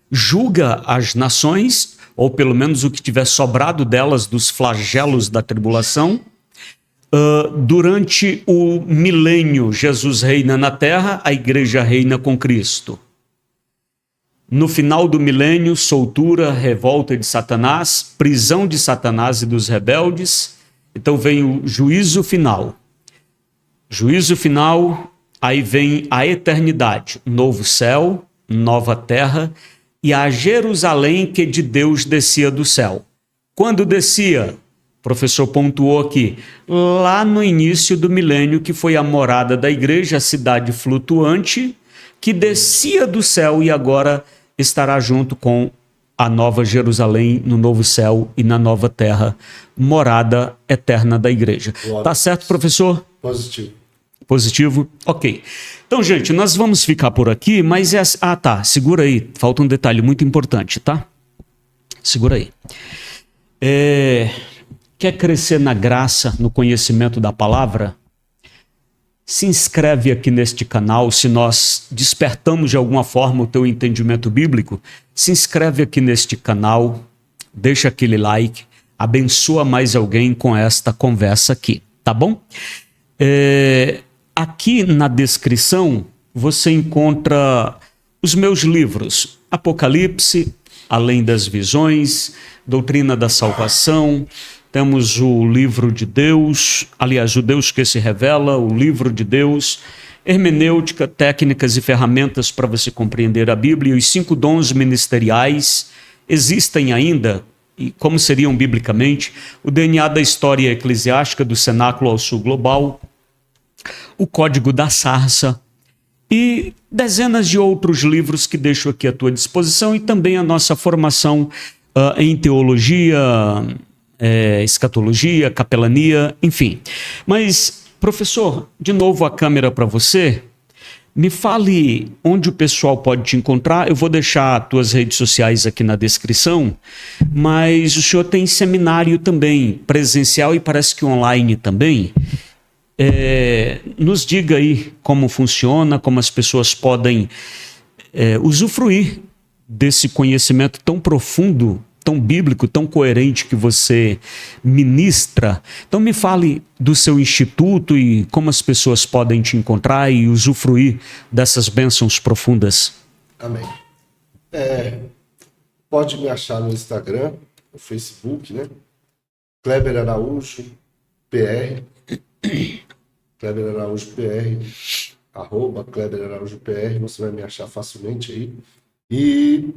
julga as nações, ou pelo menos o que tiver sobrado delas, dos flagelos da tribulação. Durante o milênio, Jesus reina na terra, a igreja reina com Cristo. No final do milênio, soltura, revolta de Satanás, prisão de Satanás e dos rebeldes. Então vem o juízo final. Juízo final, aí vem a eternidade, novo céu, nova terra e a Jerusalém que de Deus descia do céu. Quando descia? O professor pontuou aqui, lá no início do milênio, que foi a morada da igreja, a cidade flutuante, que descia do céu e agora estará junto com a nova Jerusalém, no novo céu e na nova terra, morada eterna da igreja. Glória. Tá certo, professor? Positivo. Positivo? Ok. Então, gente, nós vamos ficar por aqui, mas... segura aí. Falta um detalhe muito importante, tá? Segura aí. Quer crescer na graça, no conhecimento da palavra? se inscreve aqui neste canal. Se nós despertamos de alguma forma o teu entendimento bíblico, se inscreve aqui neste canal, deixa aquele like, abençoa mais alguém com esta conversa aqui, tá bom? Aqui na descrição você encontra os meus livros: Apocalipse, Além das Visões, Doutrina da Salvação. Temos o Livro de Deus, aliás, o Deus que se revela, o Livro de Deus, Hermenêutica, Técnicas e Ferramentas para você compreender a Bíblia, os 5 dons ministeriais. Existem ainda, e como seriam biblicamente, o DNA da História Eclesiástica do Cenáculo ao Sul Global, o Código da Sarça e dezenas de outros livros que deixo aqui à tua disposição, e também a nossa formação em teologia, escatologia, capelania, enfim. Mas, professor, de novo a câmera para você. Me fale onde o pessoal pode te encontrar. Eu vou deixar as tuas redes sociais aqui na descrição, mas o senhor tem seminário também, presencial e parece que online também. Nos diga aí como funciona, como as pessoas podem usufruir desse conhecimento tão profundo, tão bíblico, tão coerente que você ministra. Então me fale do seu instituto e como as pessoas podem te encontrar e usufruir dessas bênçãos profundas. Amém. Pode me achar no Instagram, no Facebook, né? Kleber Araújo PR, Kleber Araújo PR, @ Kleber Araújo PR, você vai me achar facilmente aí. E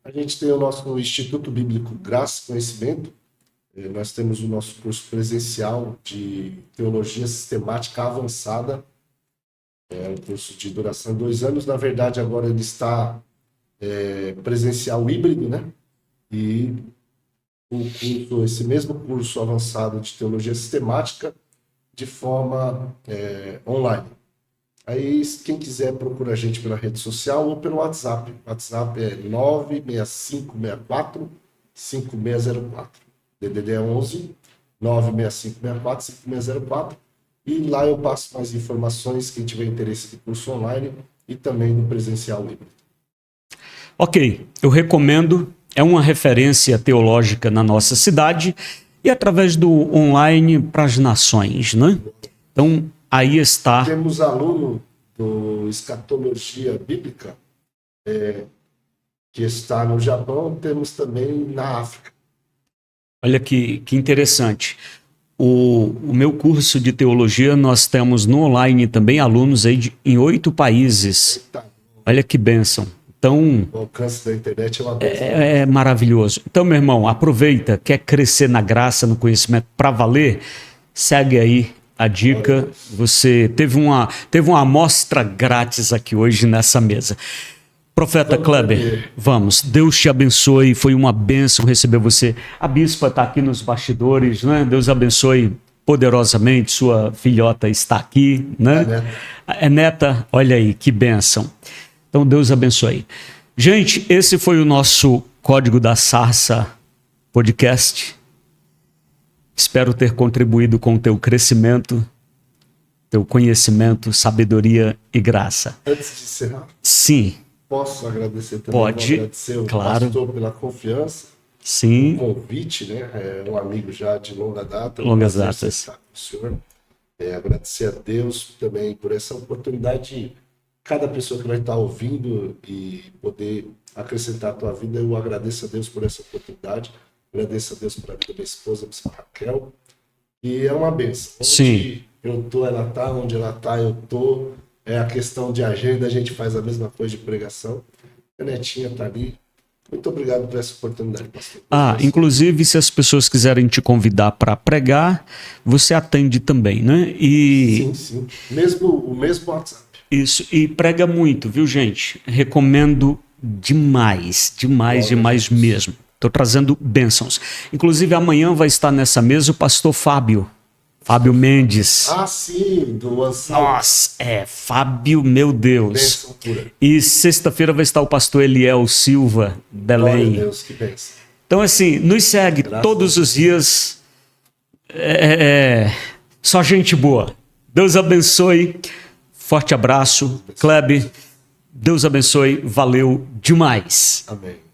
a gente tem o nosso Instituto Bíblico Graça e Conhecimento. Nós temos o nosso curso presencial de Teologia Sistemática Avançada. É um curso de duração de 2 anos. Na verdade, agora ele está presencial híbrido, né? E esse mesmo curso avançado de Teologia Sistemática de forma online. Aí, quem quiser, procura a gente pela rede social ou pelo WhatsApp. O WhatsApp é 96564-5604. DDD é 11 96564-5604. E lá eu passo mais informações, quem tiver interesse do curso online e também do presencial híbrido. Ok, eu recomendo. É uma referência teológica na nossa cidade e através do online para as nações, né? Então, aí está. Temos aluno do Escatologia Bíblica, que está no Japão, temos também na África. Olha que interessante. O meu curso de teologia, nós temos no online também alunos aí em 8 países. Olha que bênção. Então, o alcance da internet é uma bênção. É maravilhoso. Então, meu irmão, aproveita, quer crescer na graça, no conhecimento para valer, segue aí a dica. Você teve uma amostra grátis aqui hoje nessa mesa. Profeta Kleber, vamos. Deus te abençoe. Foi uma bênção receber você. A bispa está aqui nos bastidores, né? Deus abençoe poderosamente. Sua filhota está aqui, né? É neta. Olha aí, que bênção. Então, Deus abençoe. Gente, esse foi o nosso Código da Sarça podcast. Espero ter contribuído com o teu crescimento, teu conhecimento, sabedoria e graça. Antes de encerrar, sim. Posso agradecer também? Pode, agradecer o claro. pastor pela confiança, sim. o convite, né? É um amigo já de longa data. Longas datas. Com o senhor. Agradecer a Deus também por essa oportunidade. Cada pessoa que vai estar ouvindo e poder acrescentar a tua vida, eu agradeço a Deus por essa oportunidade. Agradeço a Deus pela vida da minha esposa, a Raquel. E é uma bênção. Onde eu tô, ela tá. Onde ela tá, eu tô. É a questão de agenda, a gente faz a mesma coisa de pregação. A netinha tá ali. Muito obrigado por essa oportunidade, pastor. Inclusive, se as pessoas quiserem te convidar para pregar, você atende também, né? Sim. O mesmo WhatsApp. Isso, e prega muito, viu, gente? Recomendo demais mesmo. Estou trazendo bênçãos. Inclusive, amanhã vai estar nessa mesa o pastor Fábio Mendes. Sim, do Ansal. Nossa, Fábio, meu Deus. E sexta-feira vai estar o pastor Eliel Silva, Belém. Glória a Deus, que bênção. Então, assim, nos segue todos os dias. Só gente boa. Deus abençoe. Forte abraço. Kleber, Deus abençoe. Valeu demais. Amém.